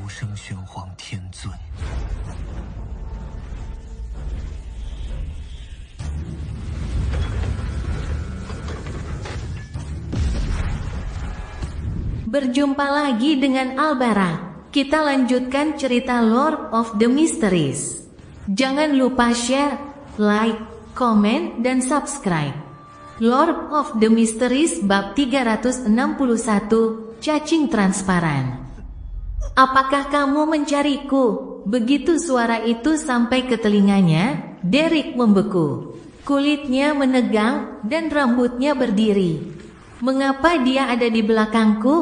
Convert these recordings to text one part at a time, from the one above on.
生玄黄天尊。Berjumpa lagi dengan Albara. Kita lanjutkan cerita Lord of the Mysteries. Jangan lupa share, like, komen, dan subscribe. Lord of the Mysteries bab 361, Cacing Transparan. Apakah kamu mencariku? Begitu suara itu sampai ke telinganya, Derek membeku. Kulitnya menegang dan rambutnya berdiri. Mengapa dia ada di belakangku?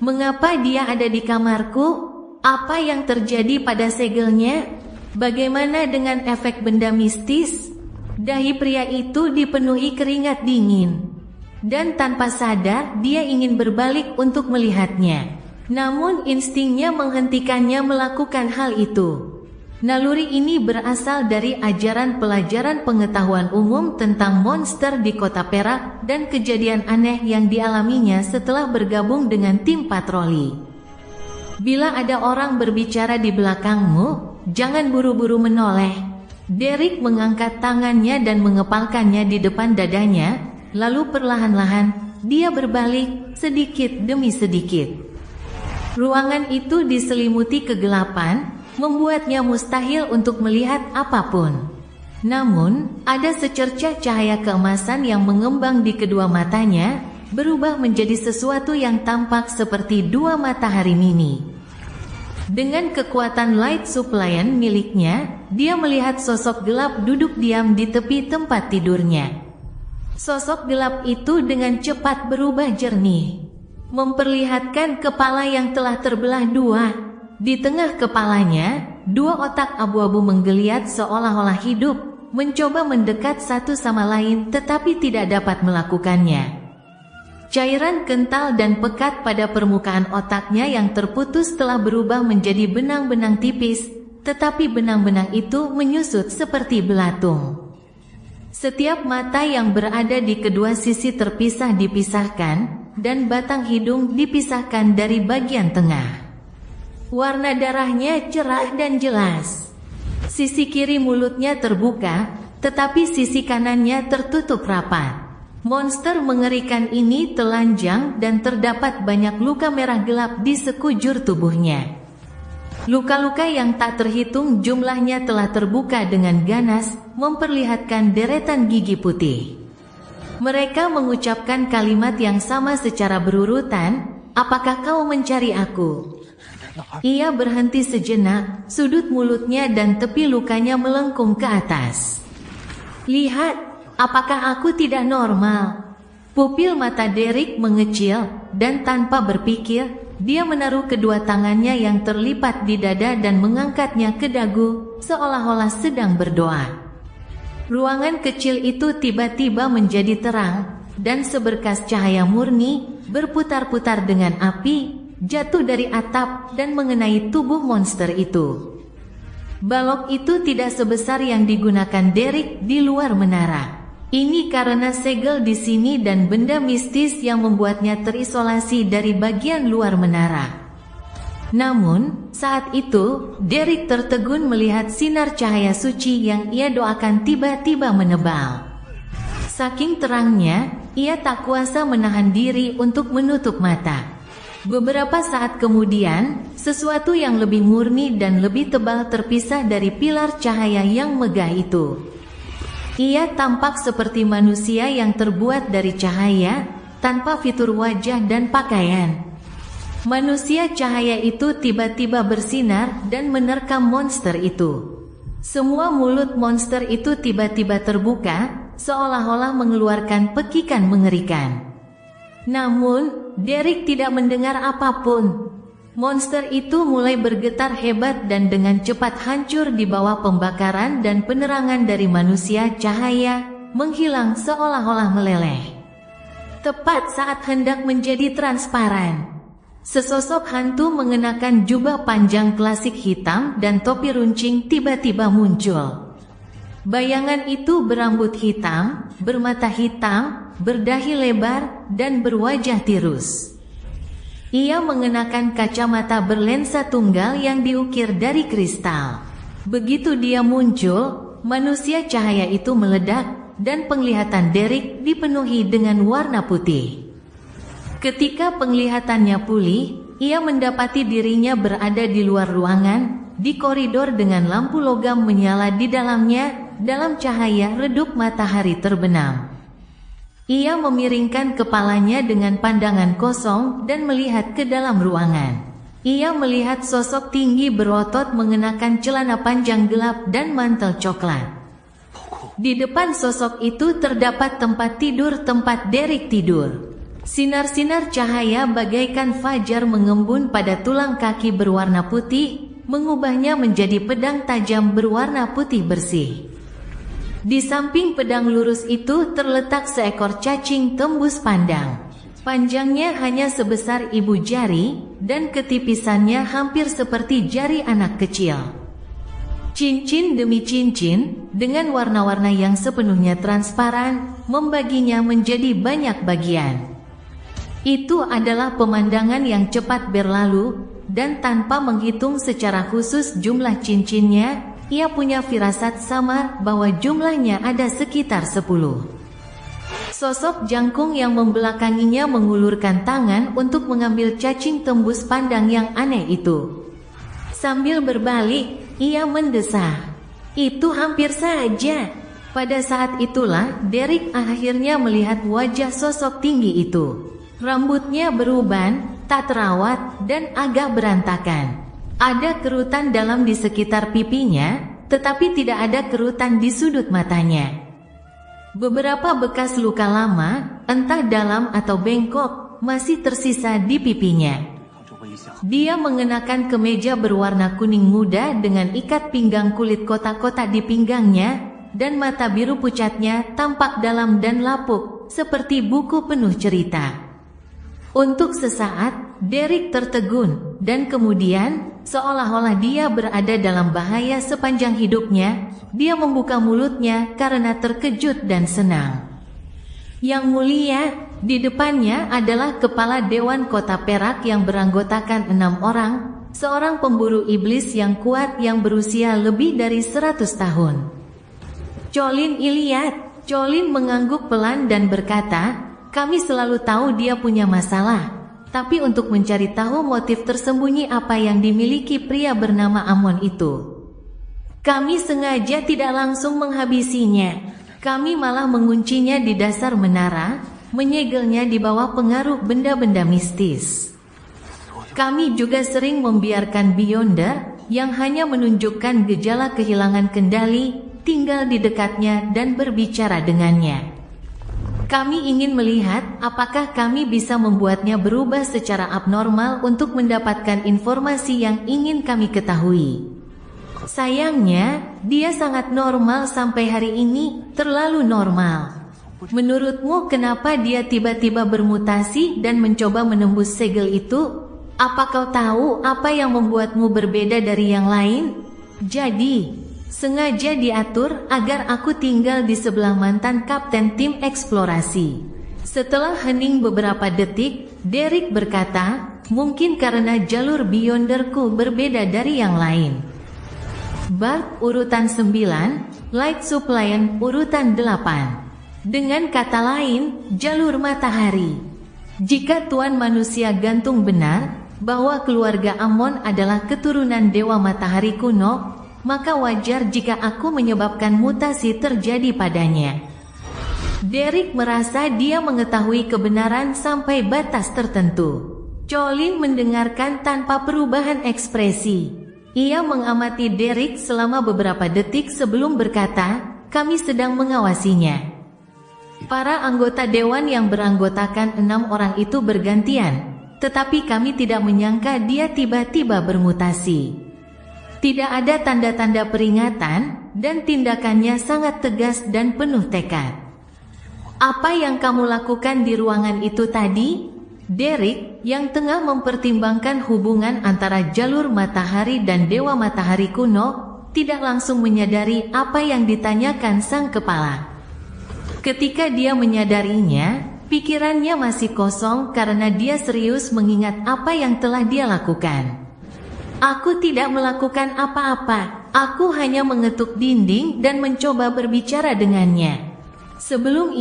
Mengapa dia ada di kamarku? Apa yang terjadi pada segelnya? Bagaimana dengan efek benda mistis? Dahi pria itu dipenuhi keringat dingin. Dan tanpa sadar, dia ingin berbalik untuk melihatnya. Namun instingnya menghentikannya melakukan hal itu. Naluri ini berasal dari ajaran pelajaran pengetahuan umum tentang monster di Kota Perak dan kejadian aneh yang dialaminya setelah bergabung dengan tim patroli. Bila ada orang berbicara di belakangmu, jangan buru-buru menoleh. Derek mengangkat tangannya dan mengepalkannya di depan dadanya, lalu perlahan-lahan, dia berbalik sedikit demi sedikit. Ruangan itu diselimuti kegelapan, membuatnya mustahil untuk melihat apapun. Namun, ada secercah cahaya keemasan yang mengembang di kedua matanya, berubah menjadi sesuatu yang tampak seperti dua matahari mini. Dengan kekuatan light supplian miliknya, dia melihat sosok gelap duduk diam di tepi tempat tidurnya. Sosok gelap itu dengan cepat berubah jernih, memperlihatkan kepala yang telah terbelah dua. Di tengah kepalanya, dua otak abu-abu menggeliat seolah-olah hidup, mencoba mendekat satu sama lain tetapi tidak dapat melakukannya. Cairan kental dan pekat pada permukaan otaknya yang terputus telah berubah menjadi benang-benang tipis, tetapi benang-benang itu menyusut seperti belatung. Setiap mata yang berada di kedua sisi terpisah dipisahkan, dan batang hidung dipisahkan dari bagian tengah. Warna darahnya cerah dan jelas. Sisi kiri mulutnya terbuka, tetapi sisi kanannya tertutup rapat. Monster mengerikan ini telanjang dan terdapat banyak luka merah gelap di sekujur tubuhnya. Luka-luka yang tak terhitung jumlahnya telah terbuka dengan ganas, memperlihatkan deretan gigi putih. Mereka mengucapkan kalimat yang sama secara berurutan, "Apakah kau mencari aku?" Ia berhenti sejenak, sudut mulutnya dan tepi lukanya melengkung ke atas. "Lihat, apakah aku tidak normal?" Pupil mata Derek mengecil, dan tanpa berpikir, dia menaruh kedua tangannya yang terlipat di dada dan mengangkatnya ke dagu, seolah-olah sedang berdoa. Ruangan kecil itu tiba-tiba menjadi terang, dan seberkas cahaya murni, berputar-putar dengan api, jatuh dari atap dan mengenai tubuh monster itu. Balok itu tidak sebesar yang digunakan Derek di luar menara. Ini karena segel di sini dan benda mistis yang membuatnya terisolasi dari bagian luar menara. Namun, saat itu, Derek tertegun melihat sinar cahaya suci yang ia doakan tiba-tiba menebal. Saking terangnya, ia tak kuasa menahan diri untuk menutup mata. Beberapa saat kemudian, sesuatu yang lebih murni dan lebih tebal terpisah dari pilar cahaya yang megah itu. Ia tampak seperti manusia yang terbuat dari cahaya, tanpa fitur wajah dan pakaian. Manusia cahaya itu tiba-tiba bersinar dan menerkam monster itu. Semua mulut monster itu tiba-tiba terbuka, seolah-olah mengeluarkan pekikan mengerikan. Namun, Derek tidak mendengar apapun. Monster itu mulai bergetar hebat dan dengan cepat hancur di bawah pembakaran dan penerangan dari manusia cahaya, menghilang seolah-olah meleleh. Tepat saat hendak menjadi transparan, sesosok hantu mengenakan jubah panjang klasik hitam dan topi runcing tiba-tiba muncul. Bayangan itu berambut hitam, bermata hitam, berdahi lebar, dan berwajah tirus. Ia mengenakan kacamata berlensa tunggal yang diukir dari kristal. Begitu dia muncul, manusia cahaya itu meledak, dan penglihatan Derek dipenuhi dengan warna putih. Ketika penglihatannya pulih, ia mendapati dirinya berada di luar ruangan, di koridor dengan lampu logam menyala di dalamnya, dalam cahaya redup matahari terbenam. Ia memiringkan kepalanya dengan pandangan kosong dan melihat ke dalam ruangan. Ia melihat sosok tinggi berotot mengenakan celana panjang gelap dan mantel coklat. Di depan sosok itu terdapat tempat tempat Derek tidur. Sinar-sinar cahaya bagaikan fajar mengembun pada tulang kaki berwarna putih, mengubahnya menjadi pedang tajam berwarna putih bersih. Di samping pedang lurus itu terletak seekor cacing tembus pandang. Panjangnya hanya sebesar ibu jari, dan ketipisannya hampir seperti jari anak kecil. Cincin demi cincin, dengan warna-warna yang sepenuhnya transparan, membaginya menjadi banyak bagian. Itu adalah pemandangan yang cepat berlalu, dan tanpa menghitung secara khusus jumlah cincinnya, ia punya firasat sama bahwa jumlahnya ada sekitar 10. Sosok jangkung yang membelakanginya mengulurkan tangan untuk mengambil cacing tembus pandang yang aneh itu. Sambil berbalik, ia mendesah. Itu hampir saja. Pada saat itulah Derek akhirnya melihat wajah sosok tinggi itu. Rambutnya beruban, tak terawat, dan agak berantakan. Ada kerutan dalam di sekitar pipinya, tetapi tidak ada kerutan di sudut matanya. Beberapa bekas luka lama, entah dalam atau bengkok, masih tersisa di pipinya. Dia mengenakan kemeja berwarna kuning muda dengan ikat pinggang kulit kotak-kotak di pinggangnya, dan mata biru pucatnya tampak dalam dan lapuk, seperti buku penuh cerita. Untuk sesaat, Derek tertegun, dan kemudian, seolah-olah dia berada dalam bahaya sepanjang hidupnya, dia membuka mulutnya karena terkejut dan senang. Yang mulia, di depannya adalah kepala Dewan Kota Perak yang beranggotakan 6 orang, seorang pemburu iblis yang kuat yang berusia lebih dari 100 tahun. Colin Iliad, Colin mengangguk pelan dan berkata, "Kami selalu tahu dia punya masalah, tapi untuk mencari tahu motif tersembunyi apa yang dimiliki pria bernama Amon itu, kami sengaja tidak langsung menghabisinya. Kami malah menguncinya di dasar menara, menyegelnya di bawah pengaruh benda-benda mistis. Kami juga sering membiarkan Beyonder, yang hanya menunjukkan gejala kehilangan kendali, tinggal di dekatnya dan berbicara dengannya. Kami ingin melihat apakah kami bisa membuatnya berubah secara abnormal untuk mendapatkan informasi yang ingin kami ketahui. Sayangnya, dia sangat normal sampai hari ini, terlalu normal. Menurutmu kenapa dia tiba-tiba bermutasi dan mencoba menembus segel itu? Apa kau tahu apa yang membuatmu berbeda dari yang lain? Jadi, sengaja diatur agar aku tinggal di sebelah mantan kapten tim eksplorasi." Setelah hening beberapa detik, Derek berkata, "Mungkin karena jalur Beyonderku berbeda dari yang lain." Bab urutan 9, Light Supply urutan 8. Dengan kata lain, jalur matahari. Jika Tuan Manusia Gantung benar bahwa keluarga Amon adalah keturunan Dewa Matahari kuno, maka wajar jika aku menyebabkan mutasi terjadi padanya. Derek merasa dia mengetahui kebenaran sampai batas tertentu. Colin mendengarkan tanpa perubahan ekspresi. Ia mengamati Derek selama beberapa detik sebelum berkata, "Kami sedang mengawasinya." Para anggota dewan yang beranggotakan 6 orang itu bergantian, tetapi kami tidak menyangka dia tiba-tiba bermutasi. Tidak ada tanda-tanda peringatan, dan tindakannya sangat tegas dan penuh tekad. "Apa yang kamu lakukan di ruangan itu tadi?" Derek, yang tengah mempertimbangkan hubungan antara jalur matahari dan Dewa Matahari kuno, tidak langsung menyadari apa yang ditanyakan sang kepala. Ketika dia menyadarinya, Pikirannya masih kosong karena dia serius mengingat apa yang telah dia lakukan. Aku tidak melakukan apa-apa, aku hanya mengetuk dinding dan mencoba berbicara dengannya. Sebelum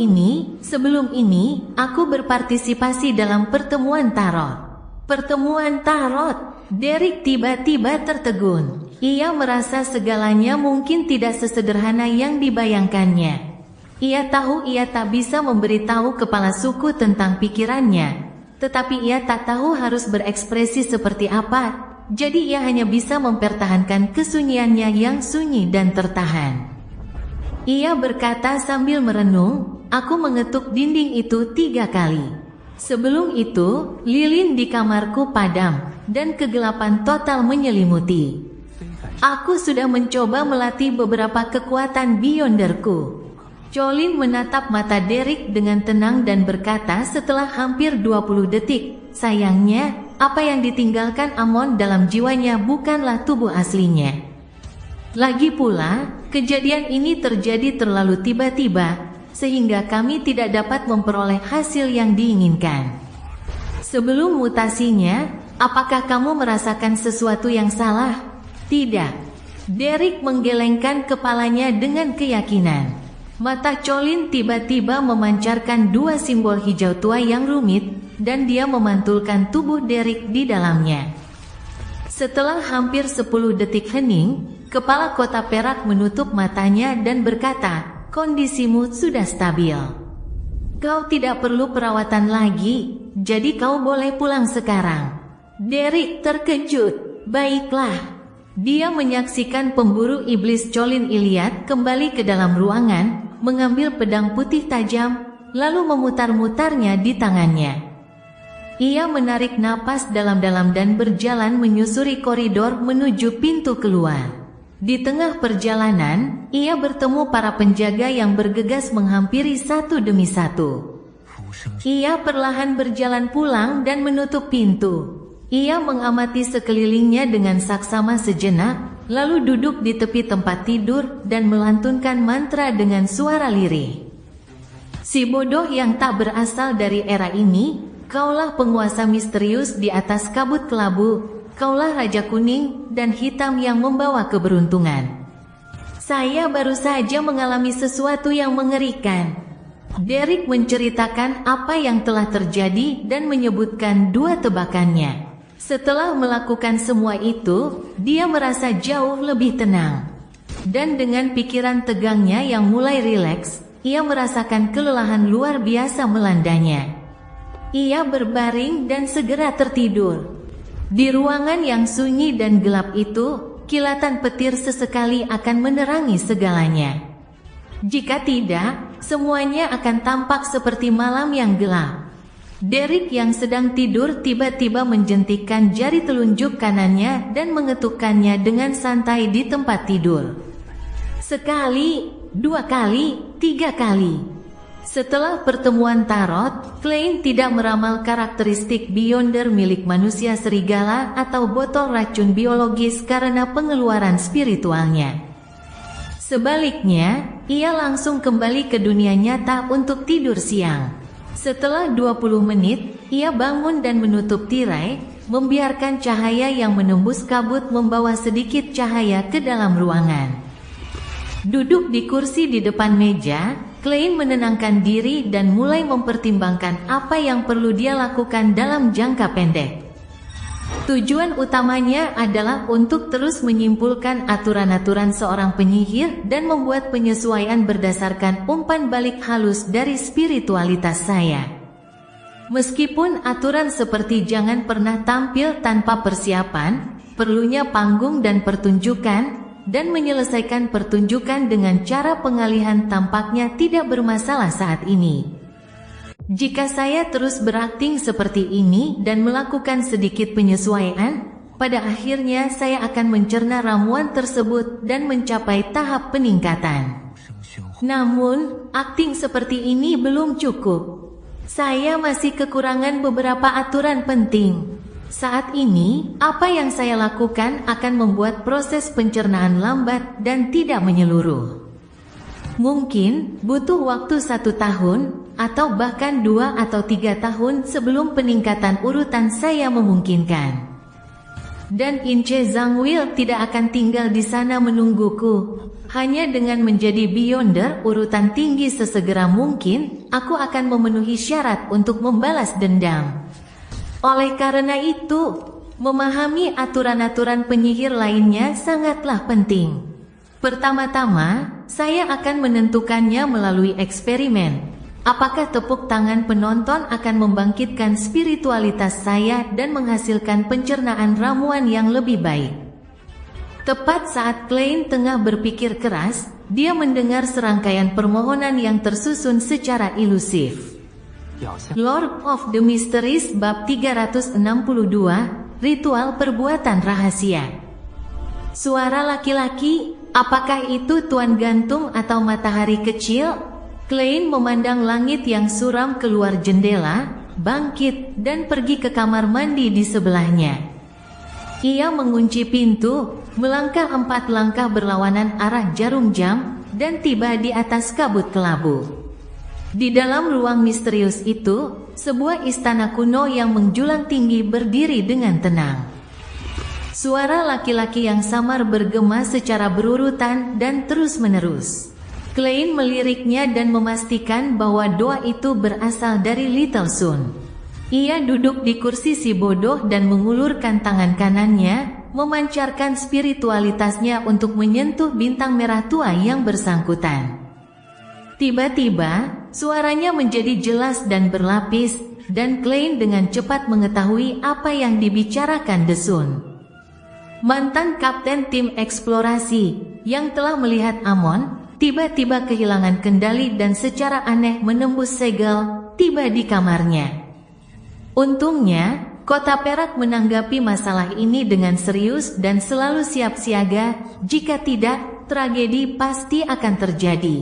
ini, aku berpartisipasi dalam pertemuan tarot. Pertemuan tarot, Derek tiba-tiba tertegun. Ia merasa segalanya mungkin tidak sesederhana yang dibayangkannya. Ia tahu ia tak bisa memberitahu kepala suku tentang pikirannya, tetapi ia tak tahu harus berekspresi seperti apa, jadi ia hanya bisa mempertahankan kesunyiannya yang sunyi dan tertahan. Ia berkata sambil merenung, aku mengetuk dinding itu 3 kali. Sebelum itu, lilin di kamarku padam, dan kegelapan total menyelimuti. Aku sudah mencoba melatih beberapa kekuatan Beyonderku. Colin menatap mata Derek dengan tenang dan berkata setelah hampir 20 detik, sayangnya, apa yang ditinggalkan Amon dalam jiwanya bukanlah tubuh aslinya. Lagi pula, kejadian ini terjadi terlalu tiba-tiba, sehingga kami tidak dapat memperoleh hasil yang diinginkan. Sebelum mutasinya, apakah kamu merasakan sesuatu yang salah? Tidak. Derek menggelengkan kepalanya dengan keyakinan. Mata Colin tiba-tiba memancarkan 2 simbol hijau tua yang rumit, dan dia memantulkan tubuh Derek di dalamnya. Setelah hampir 10 detik hening, kepala kota perak menutup matanya dan berkata, kondisimu sudah stabil. Kau tidak perlu perawatan lagi, jadi kau boleh pulang sekarang. Derek terkejut. Baiklah. Dia menyaksikan pemburu iblis Colin Iliad kembali ke dalam ruangan, mengambil pedang putih tajam, lalu memutar-mutarnya di tangannya. Ia menarik napas dalam-dalam dan berjalan menyusuri koridor menuju pintu keluar. Di tengah perjalanan, ia bertemu para penjaga yang bergegas menghampiri satu demi satu. Ia perlahan berjalan pulang dan menutup pintu. Ia mengamati sekelilingnya dengan saksama sejenak, lalu duduk di tepi tempat tidur dan melantunkan mantra dengan suara lirih. Si bodoh yang tak berasal dari era ini, kaulah penguasa misterius di atas kabut kelabu, kaulah Raja Kuning dan Hitam yang membawa keberuntungan. Saya baru saja mengalami sesuatu yang mengerikan. Derek menceritakan apa yang telah terjadi dan menyebutkan 2 tebakannya. Setelah melakukan semua itu, dia merasa jauh lebih tenang. Dan dengan pikiran tegangnya yang mulai rileks, ia merasakan kelelahan luar biasa melandanya. Ia berbaring dan segera tertidur. Di ruangan yang sunyi dan gelap itu, kilatan petir sesekali akan menerangi segalanya. Jika tidak, semuanya akan tampak seperti malam yang gelap. Derek yang sedang tidur tiba-tiba menjentikkan jari telunjuk kanannya dan mengetukkannya dengan santai di tempat tidur. Sekali, 2 kali, 3 kali. Setelah pertemuan tarot, Klein tidak meramal karakteristik Beyonder milik manusia serigala atau botol racun biologis karena pengeluaran spiritualnya. Sebaliknya, ia langsung kembali ke dunia nyata untuk tidur siang. Setelah 20 menit, ia bangun dan menutup tirai, membiarkan cahaya yang menembus kabut membawa sedikit cahaya ke dalam ruangan. Duduk di kursi di depan meja, Klein menenangkan diri dan mulai mempertimbangkan apa yang perlu dia lakukan dalam jangka pendek. Tujuan utamanya adalah untuk terus menyimpulkan aturan-aturan seorang penyihir dan membuat penyesuaian berdasarkan umpan balik halus dari spiritualitas saya. Meskipun aturan seperti jangan pernah tampil tanpa persiapan, perlunya panggung dan pertunjukan, dan menyelesaikan pertunjukan dengan cara pengalihan tampaknya tidak bermasalah saat ini. Jika saya terus berakting seperti ini dan melakukan sedikit penyesuaian, pada akhirnya saya akan mencerna ramuan tersebut dan mencapai tahap peningkatan. Namun, akting seperti ini belum cukup. Saya masih kekurangan beberapa aturan penting. Saat ini, apa yang saya lakukan akan membuat proses pencernaan lambat dan tidak menyeluruh. Mungkin butuh waktu 1 tahun, atau bahkan 2 atau 3 tahun sebelum peningkatan urutan saya memungkinkan. Dan Ince Zhangwil tidak akan tinggal di sana menungguku. Hanya dengan menjadi Beyonder urutan tinggi sesegera mungkin, aku akan memenuhi syarat untuk membalas dendam. Oleh karena itu, memahami aturan-aturan penyihir lainnya sangatlah penting. Pertama-tama, saya akan menentukannya melalui eksperimen. Apakah tepuk tangan penonton akan membangkitkan spiritualitas saya dan menghasilkan pencernaan ramuan yang lebih baik? Tepat saat Klein tengah berpikir keras, dia mendengar serangkaian permohonan yang tersusun secara ilusif. Lord of the Mysteries bab 362, Ritual Perbuatan Rahasia. Suara laki-laki, apakah itu Tuan Gantung atau matahari kecil? Klein memandang langit yang suram keluar jendela, bangkit, dan pergi ke kamar mandi di sebelahnya. Ia mengunci pintu, melangkah 4 langkah berlawanan arah jarum jam, dan tiba di atas kabut kelabu. Di dalam ruang misterius itu, sebuah istana kuno yang menjulang tinggi berdiri dengan tenang. Suara laki-laki yang samar bergema secara berurutan dan terus-menerus. Klein meliriknya dan memastikan bahwa doa itu berasal dari Little Sun. Ia duduk di kursi si bodoh dan mengulurkan tangan kanannya, memancarkan spiritualitasnya untuk menyentuh bintang merah tua yang bersangkutan. Tiba-tiba, suaranya menjadi jelas dan berlapis, dan Klein dengan cepat mengetahui apa yang dibicarakan The Sun. Mantan kapten tim eksplorasi, yang telah melihat Amon, tiba-tiba kehilangan kendali dan secara aneh menembus segel, tiba di kamarnya. Untungnya, Kota Perak menanggapi masalah ini dengan serius dan selalu siap siaga, jika tidak, tragedi pasti akan terjadi.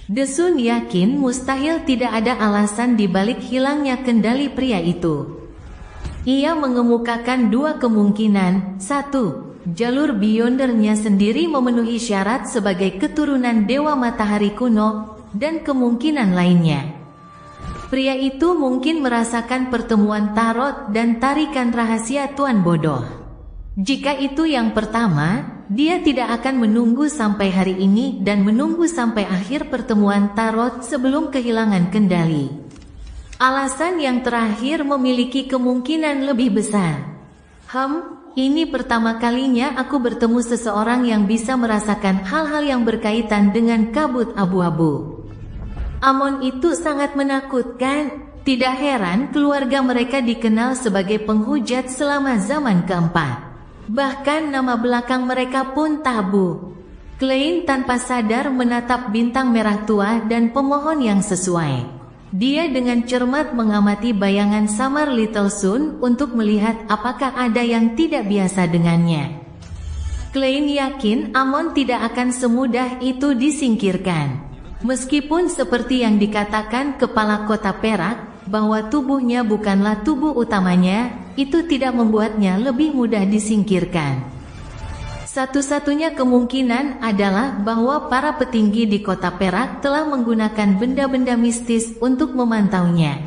The Sun yakin mustahil tidak ada alasan di balik hilangnya kendali pria itu. Ia mengemukakan 2 kemungkinan. 1. Jalur Beyondernya sendiri memenuhi syarat sebagai keturunan Dewa Matahari kuno, dan kemungkinan lainnya. Pria itu mungkin merasakan pertemuan tarot dan tarikan rahasia Tuan Bodoh. Jika itu yang pertama, dia tidak akan menunggu sampai hari ini dan menunggu sampai akhir pertemuan tarot sebelum kehilangan kendali. Alasan yang terakhir memiliki kemungkinan lebih besar. Ini pertama kalinya aku bertemu seseorang yang bisa merasakan hal-hal yang berkaitan dengan kabut abu-abu. Amon itu sangat menakutkan. Tidak heran keluarga mereka dikenal sebagai penghujat selama zaman keempat. Bahkan nama belakang mereka pun tabu. Klein tanpa sadar menatap bintang merah tua dan pemohon yang sesuai. Dia dengan cermat mengamati bayangan samar Little Sun untuk melihat apakah ada yang tidak biasa dengannya. Klein yakin Amon tidak akan semudah itu disingkirkan. Meskipun seperti yang dikatakan kepala Kota Perak, bahwa tubuhnya bukanlah tubuh utamanya, itu tidak membuatnya lebih mudah disingkirkan. Satu-satunya kemungkinan adalah bahwa para petinggi di Kota Perak telah menggunakan benda-benda mistis untuk memantaunya.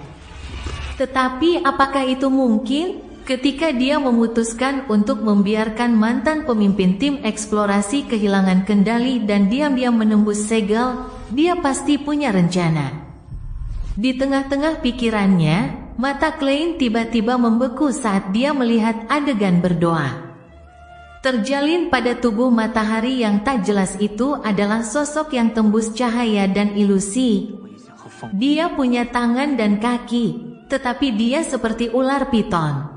Tetapi apakah itu mungkin? Ketika dia memutuskan untuk membiarkan mantan pemimpin tim eksplorasi kehilangan kendali dan diam-diam menembus segel, dia pasti punya rencana. Di tengah-tengah pikirannya, mata Klein tiba-tiba membeku saat dia melihat adegan berdoa. Terjalin pada tubuh matahari yang tak jelas itu adalah sosok yang tembus cahaya dan ilusi. Dia punya tangan dan kaki, tetapi dia seperti ular piton.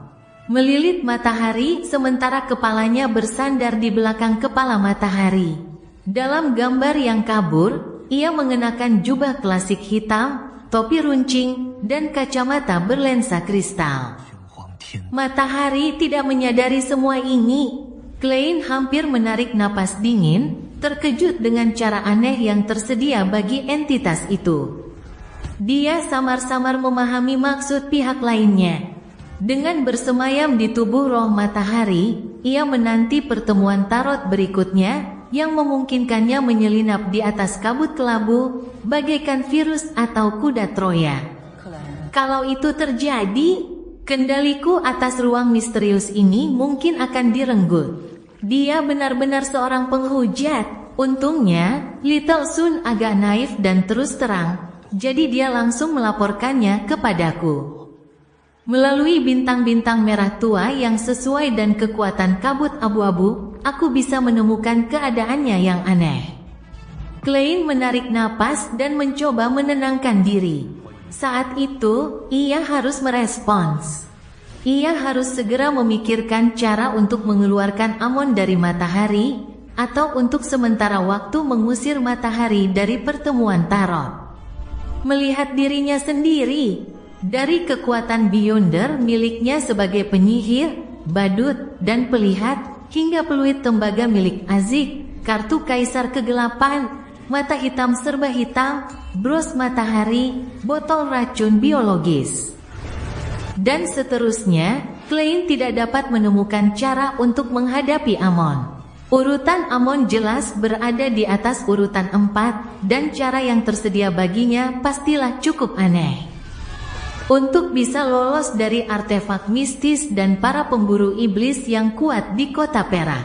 Melilit matahari sementara kepalanya bersandar di belakang kepala matahari. Dalam gambar yang kabur, ia mengenakan jubah klasik hitam, topi runcing, dan kacamata berlensa kristal. Matahari tidak menyadari semua ini. Klein hampir menarik napas dingin, terkejut dengan cara aneh yang tersedia bagi entitas itu. Dia samar-samar memahami maksud pihak lainnya. Dengan bersemayam di tubuh roh matahari, ia menanti pertemuan tarot berikutnya, yang memungkinkannya menyelinap di atas kabut kelabu, bagaikan virus atau kuda Troya. Kalau itu terjadi, kendaliku atas ruang misterius ini mungkin akan direnggut. Dia benar-benar seorang penghujat. Untungnya, Little Sun agak naif dan terus terang, jadi dia langsung melaporkannya kepadaku. Melalui bintang-bintang merah tua yang sesuai dan kekuatan kabut abu-abu, aku bisa menemukan keadaannya yang aneh. Klein menarik napas dan mencoba menenangkan diri. Saat itu, ia harus merespons. Ia harus segera memikirkan cara untuk mengeluarkan Amon dari matahari, atau untuk sementara waktu mengusir matahari dari pertemuan Tarot. Melihat dirinya sendiri, dari kekuatan Beyonder miliknya sebagai penyihir, badut, dan pelihat, hingga peluit tembaga milik Azik, kartu kaisar kegelapan, mata hitam serba hitam, bros matahari, botol racun biologis, dan seterusnya, Klein tidak dapat menemukan cara untuk menghadapi Amon. Urutan Amon jelas berada di atas urutan 4, dan cara yang tersedia baginya pastilah cukup aneh. Untuk bisa lolos dari artefak mistis dan para pemburu iblis yang kuat di kota perak.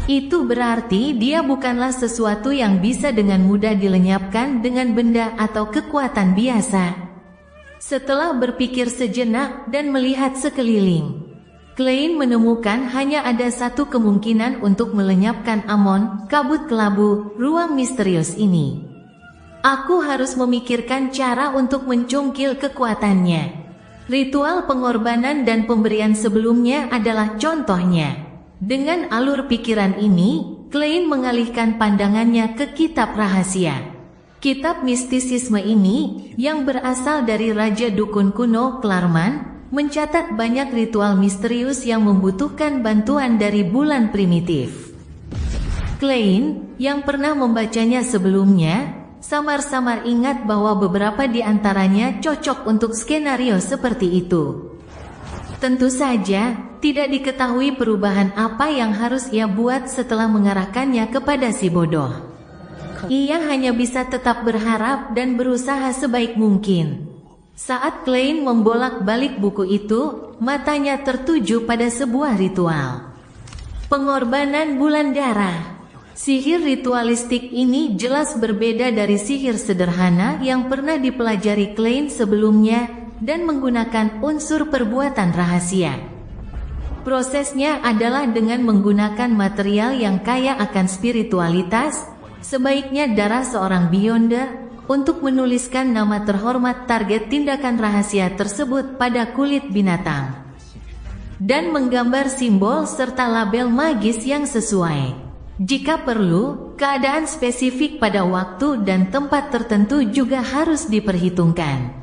Itu berarti dia bukanlah sesuatu yang bisa dengan mudah dilenyapkan dengan benda atau kekuatan biasa. Setelah berpikir sejenak dan melihat sekeliling, Klein menemukan hanya ada satu kemungkinan untuk melenyapkan Amon, kabut kelabu, ruang misterius ini. Aku harus memikirkan cara untuk mencungkil kekuatannya. Ritual pengorbanan dan pemberian sebelumnya adalah contohnya. Dengan alur pikiran ini, Klein mengalihkan pandangannya ke kitab rahasia. Kitab mistisisme ini, yang berasal dari Raja Dukun kuno Klarman, mencatat banyak ritual misterius yang membutuhkan bantuan dari bulan primitif. Klein, yang pernah membacanya sebelumnya, samar-samar ingat bahwa beberapa di antaranya cocok untuk skenario seperti itu. Tentu saja, tidak diketahui perubahan apa yang harus ia buat setelah mengarahkannya kepada si bodoh. Ia hanya bisa tetap berharap dan berusaha sebaik mungkin. Saat Klein membolak-balik buku itu, matanya tertuju pada sebuah ritual. Pengorbanan bulan darah. Sihir ritualistik ini jelas berbeda dari sihir sederhana yang pernah dipelajari Klein sebelumnya dan menggunakan unsur perbuatan rahasia. Prosesnya adalah dengan menggunakan material yang kaya akan spiritualitas, sebaiknya darah seorang Beyonder, untuk menuliskan nama terhormat target tindakan rahasia tersebut pada kulit binatang, dan menggambar simbol serta label magis yang sesuai. Jika perlu, keadaan spesifik pada waktu dan tempat tertentu juga harus diperhitungkan.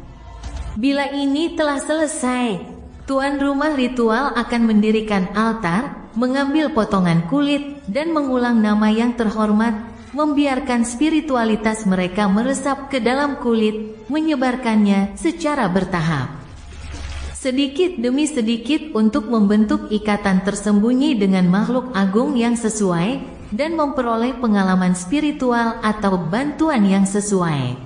Bila ini telah selesai, tuan rumah ritual akan mendirikan altar, mengambil potongan kulit, dan mengulang nama yang terhormat, membiarkan spiritualitas mereka meresap ke dalam kulit, menyebarkannya secara bertahap. Sedikit demi sedikit untuk membentuk ikatan tersembunyi dengan makhluk agung yang sesuai, dan memperoleh pengalaman spiritual atau bantuan yang sesuai.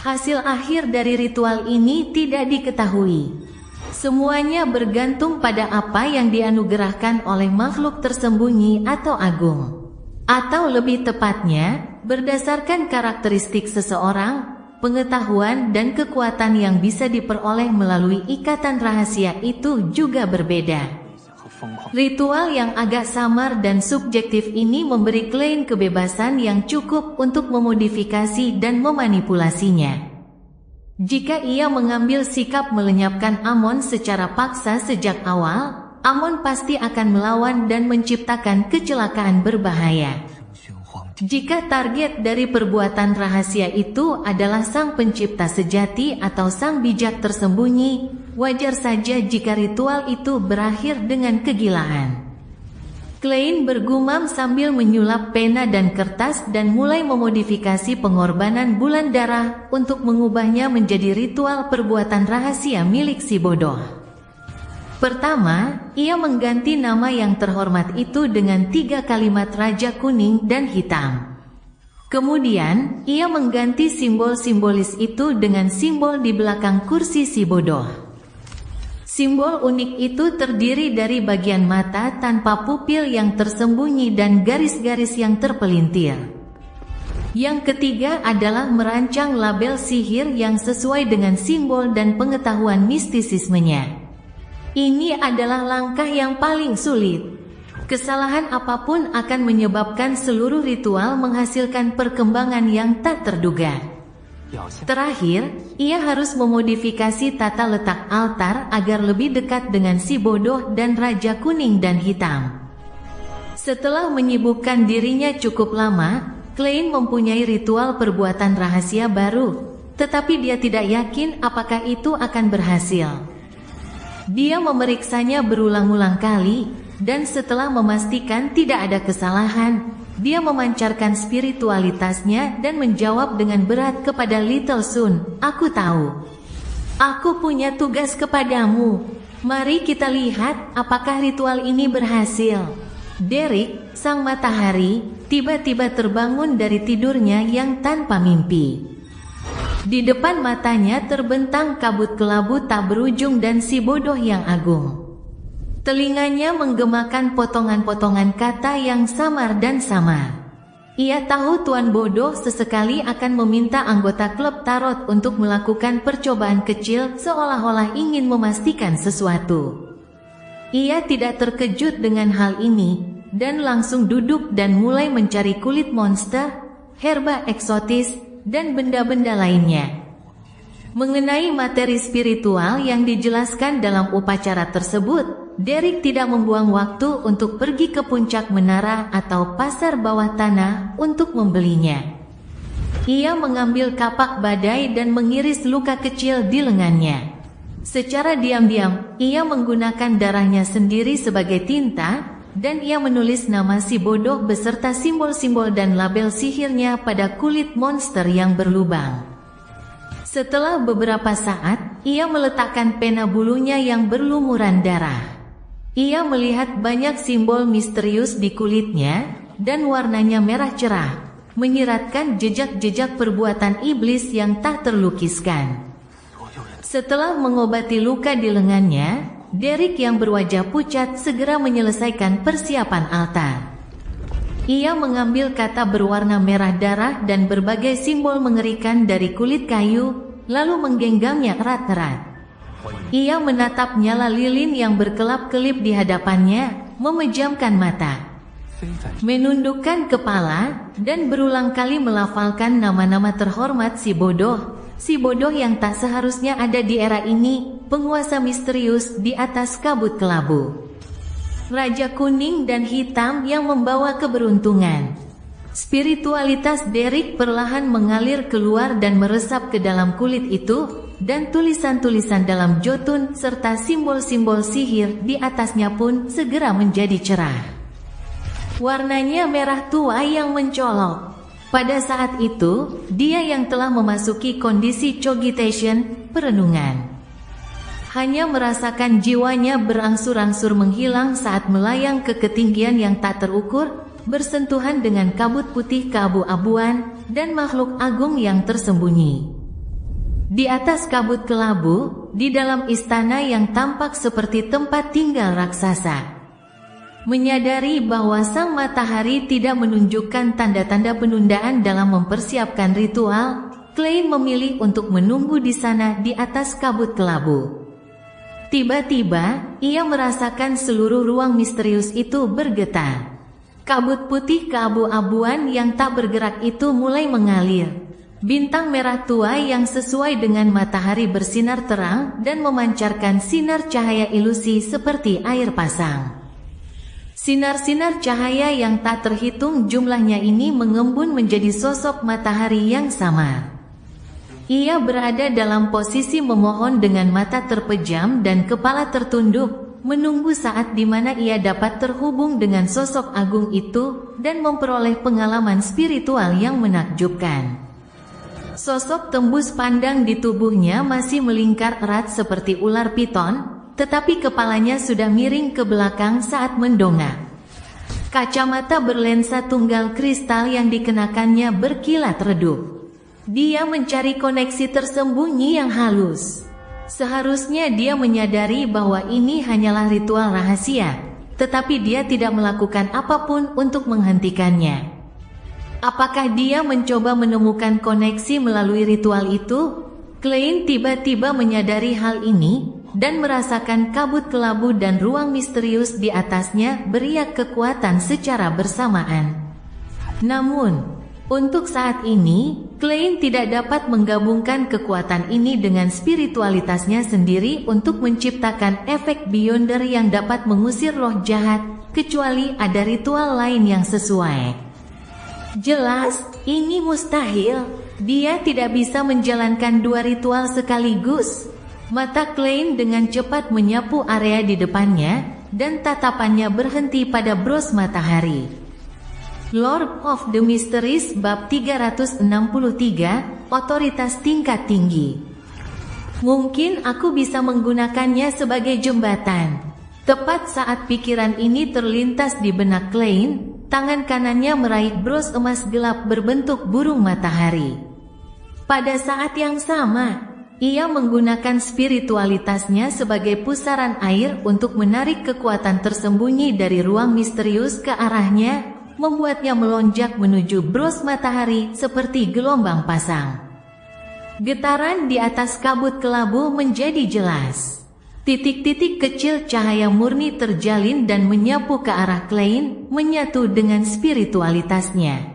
Hasil akhir dari ritual ini tidak diketahui. Semuanya bergantung pada apa yang dianugerahkan oleh makhluk tersembunyi atau agung. Atau lebih tepatnya, berdasarkan karakteristik seseorang, pengetahuan dan kekuatan yang bisa diperoleh melalui ikatan rahasia itu juga berbeda. Ritual yang agak samar dan subjektif ini memberi Klein kebebasan yang cukup untuk memodifikasi dan memanipulasinya. Jika ia mengambil sikap melenyapkan Amon secara paksa sejak awal, Amon pasti akan melawan dan menciptakan kecelakaan berbahaya. Jika target dari perbuatan rahasia itu adalah sang pencipta sejati atau sang bijak tersembunyi, wajar saja jika ritual itu berakhir dengan kegilaan. Klein bergumam sambil menyulap pena dan kertas dan mulai memodifikasi pengorbanan bulan darah untuk mengubahnya menjadi ritual perbuatan rahasia milik si bodoh. Pertama, ia mengganti nama yang terhormat itu dengan 3 kalimat Raja Kuning dan Hitam. Kemudian, ia mengganti simbol simbolis itu dengan simbol di belakang kursi si bodoh. Simbol unik itu terdiri dari bagian mata tanpa pupil yang tersembunyi dan garis-garis yang terpelintir. Yang ketiga adalah merancang label sihir yang sesuai dengan simbol dan pengetahuan mistisismenya. Ini adalah langkah yang paling sulit. Kesalahan apapun akan menyebabkan seluruh ritual menghasilkan perkembangan yang tak terduga. Terakhir, ia harus memodifikasi tata letak altar agar lebih dekat dengan si bodoh dan Raja Kuning dan Hitam. Setelah menyibukkan dirinya cukup lama, Klein mempunyai ritual perbuatan rahasia baru, tetapi dia tidak yakin apakah itu akan berhasil. Dia memeriksanya berulang-ulang kali, dan setelah memastikan tidak ada kesalahan, dia memancarkan spiritualitasnya dan menjawab dengan berat kepada Little Sun, "Aku tahu. Aku punya tugas kepadamu. Mari kita lihat apakah ritual ini berhasil." Derek, sang matahari, tiba-tiba terbangun dari tidurnya yang tanpa mimpi. Di depan matanya terbentang kabut kelabu tak berujung dan si bodoh yang agung. Telinganya menggemakan potongan-potongan kata yang samar dan samar. Ia tahu Tuan Bodoh sesekali akan meminta anggota klub tarot untuk melakukan percobaan kecil seolah-olah ingin memastikan sesuatu. Ia tidak terkejut dengan hal ini, dan langsung duduk dan mulai mencari kulit monster, herba eksotis, dan benda-benda lainnya. Mengenai materi spiritual yang dijelaskan dalam upacara tersebut, Derek tidak membuang waktu untuk pergi ke puncak menara atau pasar bawah tanah untuk membelinya. Ia mengambil kapak badai dan mengiris luka kecil di lengannya. Secara diam-diam, ia menggunakan darahnya sendiri sebagai tinta, dan ia menulis nama si bodoh beserta simbol-simbol dan label sihirnya pada kulit monster yang berlubang. Setelah beberapa saat, ia meletakkan pena bulunya yang berlumuran darah. Ia melihat banyak simbol misterius di kulitnya, dan warnanya merah cerah, menyiratkan jejak-jejak perbuatan iblis yang tak terlukiskan. Setelah mengobati luka di lengannya, Derek yang berwajah pucat segera menyelesaikan persiapan altar. Ia mengambil kata berwarna merah darah dan berbagai simbol mengerikan dari kulit kayu, lalu menggenggamnya erat-erat. Ia menatap nyala lilin yang berkelap-kelip di hadapannya, memejamkan mata, menundukkan kepala, dan berulang kali melafalkan nama-nama terhormat si bodoh yang tak seharusnya ada di era ini, penguasa misterius di atas kabut kelabu. Raja Kuning dan Hitam yang membawa keberuntungan. Spiritualitas Derek perlahan mengalir keluar dan meresap ke dalam kulit itu, dan tulisan-tulisan dalam jotun serta simbol-simbol sihir di atasnya pun segera menjadi cerah. Warnanya merah tua yang mencolok. Pada saat itu, dia yang telah memasuki kondisi cogitation, perenungan, hanya merasakan jiwanya berangsur-angsur menghilang saat melayang ke ketinggian yang tak terukur, bersentuhan dengan kabut putih keabu-abuan, dan makhluk agung yang tersembunyi. Di atas kabut kelabu, di dalam istana yang tampak seperti tempat tinggal raksasa. Menyadari bahwa sang matahari tidak menunjukkan tanda-tanda penundaan dalam mempersiapkan ritual, Klein memilih untuk menunggu di sana di atas kabut kelabu. Tiba-tiba, ia merasakan seluruh ruang misterius itu bergetar. Kabut putih keabu-abuan yang tak bergerak itu mulai mengalir. Bintang merah tua yang sesuai dengan matahari bersinar terang dan memancarkan sinar cahaya ilusi seperti air pasang. Sinar-sinar cahaya yang tak terhitung jumlahnya ini mengembun menjadi sosok matahari yang samar. Ia berada dalam posisi memohon dengan mata terpejam dan kepala tertunduk, menunggu saat di mana ia dapat terhubung dengan sosok agung itu dan memperoleh pengalaman spiritual yang menakjubkan. Sosok tembus pandang di tubuhnya masih melingkar erat seperti ular piton, tetapi kepalanya sudah miring ke belakang saat mendongak. Kacamata berlensa tunggal kristal yang dikenakannya berkilat redup. Dia mencari koneksi tersembunyi yang halus. Seharusnya dia menyadari bahwa ini hanyalah ritual rahasia, tetapi dia tidak melakukan apapun untuk menghentikannya. Apakah dia mencoba menemukan koneksi melalui ritual itu? Klein tiba-tiba menyadari hal ini, dan merasakan kabut kelabu dan ruang misterius di atasnya beriak kekuatan secara bersamaan. Namun, untuk saat ini, Klein tidak dapat menggabungkan kekuatan ini dengan spiritualitasnya sendiri untuk menciptakan efek Beyonder yang dapat mengusir roh jahat, kecuali ada ritual lain yang sesuai. Jelas, ini mustahil. Dia tidak bisa menjalankan dua ritual sekaligus. Mata Klein dengan cepat menyapu area di depannya, dan tatapannya berhenti pada bros matahari. Lord of the Mysteries bab 363, otoritas tingkat tinggi. Mungkin aku bisa menggunakannya sebagai jembatan. Tepat saat pikiran ini terlintas di benak Klein, tangan kanannya meraih bros emas gelap berbentuk burung matahari. Pada saat yang sama, ia menggunakan spiritualitasnya sebagai pusaran air untuk menarik kekuatan tersembunyi dari ruang misterius ke arahnya, membuatnya melonjak menuju bros matahari seperti gelombang pasang. Getaran di atas kabut kelabu menjadi jelas. Titik-titik kecil cahaya murni terjalin dan menyapu ke arah Klein, menyatu dengan spiritualitasnya.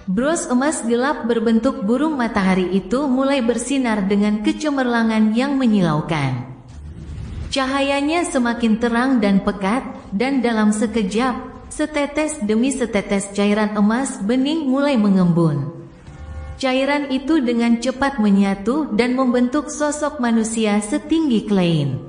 Bros emas gelap berbentuk burung matahari itu mulai bersinar dengan kecemerlangan yang menyilaukan. Cahayanya semakin terang dan pekat, dan dalam sekejap, setetes demi setetes cairan emas bening mulai mengembun. Cairan itu dengan cepat menyatu dan membentuk sosok manusia setinggi Klein.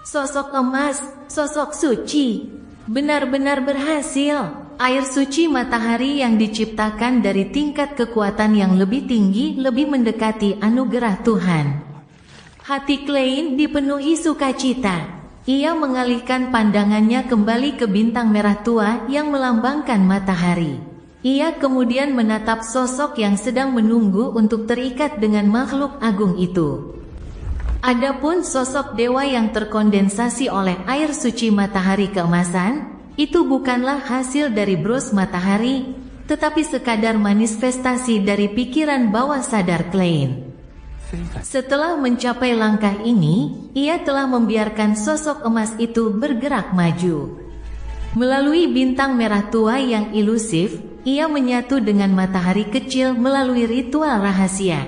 Sosok emas, sosok suci, benar-benar berhasil. Air suci matahari yang diciptakan dari tingkat kekuatan yang lebih tinggi lebih mendekati anugerah Tuhan. Hati Klein dipenuhi sukacita. Ia mengalihkan pandangannya kembali ke bintang merah tua yang melambangkan matahari. Ia kemudian menatap sosok yang sedang menunggu untuk terikat dengan makhluk agung itu. Adapun sosok dewa yang terkondensasi oleh air suci matahari keemasan, itu bukanlah hasil dari bros matahari, tetapi sekadar manifestasi dari pikiran bawah sadar Klein. Setelah mencapai langkah ini, ia telah membiarkan sosok emas itu bergerak maju. Melalui bintang merah tua yang ilusif, ia menyatu dengan matahari kecil melalui ritual rahasia.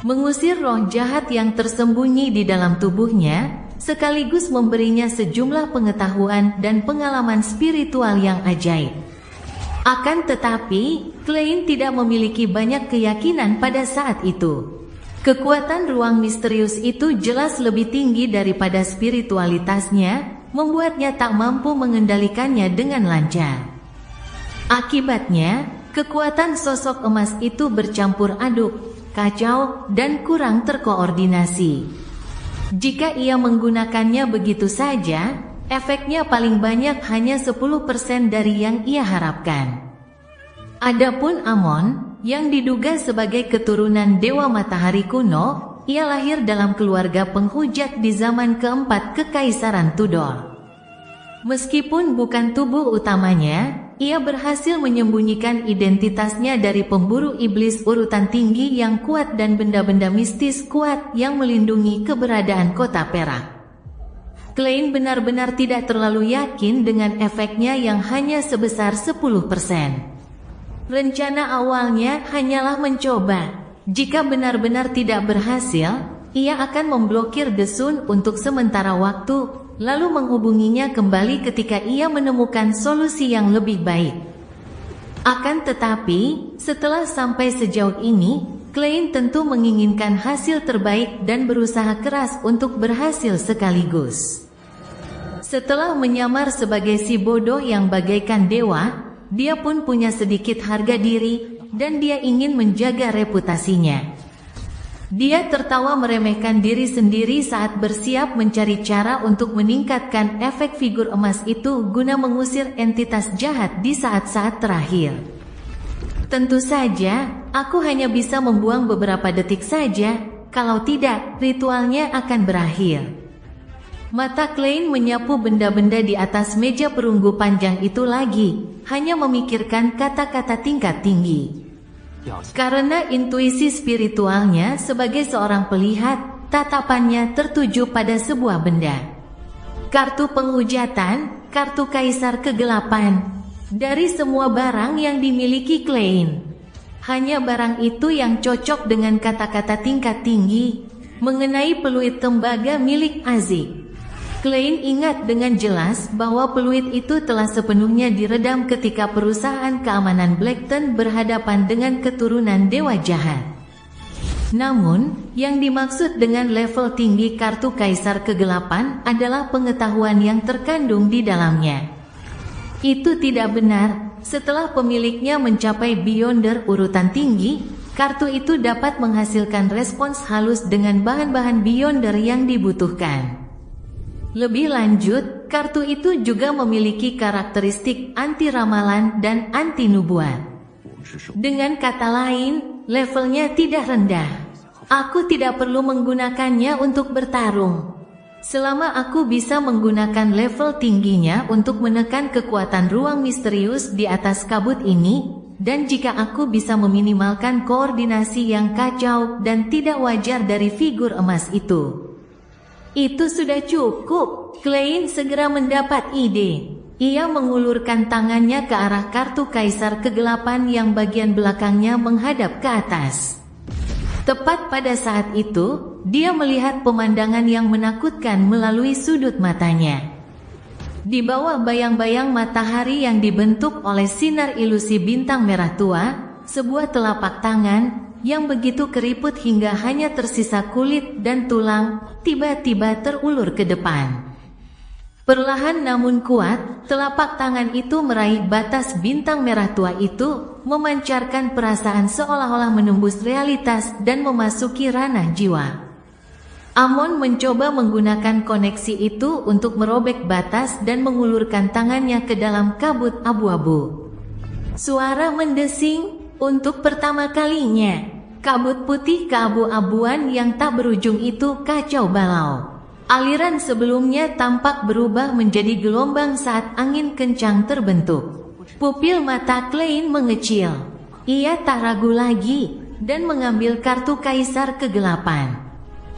Mengusir roh jahat yang tersembunyi di dalam tubuhnya, sekaligus memberinya sejumlah pengetahuan dan pengalaman spiritual yang ajaib. Akan tetapi, Klein tidak memiliki banyak keyakinan pada saat itu. Kekuatan ruang misterius itu jelas lebih tinggi daripada spiritualitasnya, membuatnya tak mampu mengendalikannya dengan lancar. Akibatnya, kekuatan sosok emas itu bercampur aduk, kacau, dan kurang terkoordinasi. Jika ia menggunakannya begitu saja, efeknya paling banyak hanya 10% dari yang ia harapkan. Adapun Amon, yang diduga sebagai keturunan Dewa Matahari kuno, ia lahir dalam keluarga penghujat di zaman keempat Kekaisaran Tudor. Meskipun bukan tubuh utamanya, ia berhasil menyembunyikan identitasnya dari pemburu iblis urutan tinggi yang kuat dan benda-benda mistis kuat yang melindungi keberadaan kota perak. Klein benar-benar tidak terlalu yakin dengan efeknya yang hanya sebesar 10%. Rencana awalnya hanyalah mencoba. Jika benar-benar tidak berhasil, ia akan memblokir The Sun untuk sementara waktu, lalu menghubunginya kembali ketika ia menemukan solusi yang lebih baik. Akan tetapi, setelah sampai sejauh ini, Klein tentu menginginkan hasil terbaik dan berusaha keras untuk berhasil sekaligus. Setelah menyamar sebagai si bodoh yang bagaikan dewa, dia pun punya sedikit harga diri, dan dia ingin menjaga reputasinya. Dia tertawa meremehkan diri sendiri saat bersiap mencari cara untuk meningkatkan efek figur emas itu guna mengusir entitas jahat di saat-saat terakhir. Tentu saja, aku hanya bisa membuang beberapa detik saja, kalau tidak, ritualnya akan berakhir. Mata Klein menyapu benda-benda di atas meja perunggu panjang itu lagi, hanya memikirkan kata-kata tingkat tinggi. Karena intuisi spiritualnya sebagai seorang pelihat, tatapannya tertuju pada sebuah benda. Kartu penghujatan, kartu kaisar kegelapan. Dari semua barang yang dimiliki Klein, hanya barang itu yang cocok dengan kata-kata tingkat tinggi mengenai peluit tembaga milik Azik. Klein ingat dengan jelas bahwa peluit itu telah sepenuhnya diredam ketika perusahaan keamanan Blackton berhadapan dengan keturunan dewa jahat. Namun, yang dimaksud dengan level tinggi kartu kaisar kegelapan adalah pengetahuan yang terkandung di dalamnya. Itu tidak benar. Setelah pemiliknya mencapai Beyonder urutan tinggi, kartu itu dapat menghasilkan respons halus dengan bahan-bahan Beyonder yang dibutuhkan. Lebih lanjut, kartu itu juga memiliki karakteristik anti ramalan dan anti nubuat. Dengan kata lain, levelnya tidak rendah. Aku tidak perlu menggunakannya untuk bertarung. Selama aku bisa menggunakan level tingginya untuk menekan kekuatan ruang misterius di atas kabut ini, dan jika aku bisa meminimalkan koordinasi yang kacau dan tidak wajar dari figur emas itu sudah cukup. Klein segera mendapat ide. Ia mengulurkan tangannya ke arah kartu kaisar kegelapan yang bagian belakangnya menghadap ke atas. Tepat pada saat itu, dia melihat pemandangan yang menakutkan melalui sudut matanya. Di bawah bayang-bayang matahari yang dibentuk oleh sinar ilusi bintang merah tua, sebuah telapak tangan yang begitu keriput hingga hanya tersisa kulit dan tulang, tiba-tiba terulur ke depan. Perlahan namun kuat, telapak tangan itu meraih batas bintang merah tua itu, memancarkan perasaan seolah-olah menembus realitas dan memasuki ranah jiwa. Amon mencoba menggunakan koneksi itu untuk merobek batas dan mengulurkan tangannya ke dalam kabut abu-abu. Suara mendesing. Untuk pertama kalinya, kabut putih keabu-abuan yang tak berujung itu kacau balau. Aliran sebelumnya tampak berubah menjadi gelombang saat angin kencang terbentuk. Pupil mata Klein mengecil. Ia tak ragu lagi dan mengambil kartu kaisar kegelapan.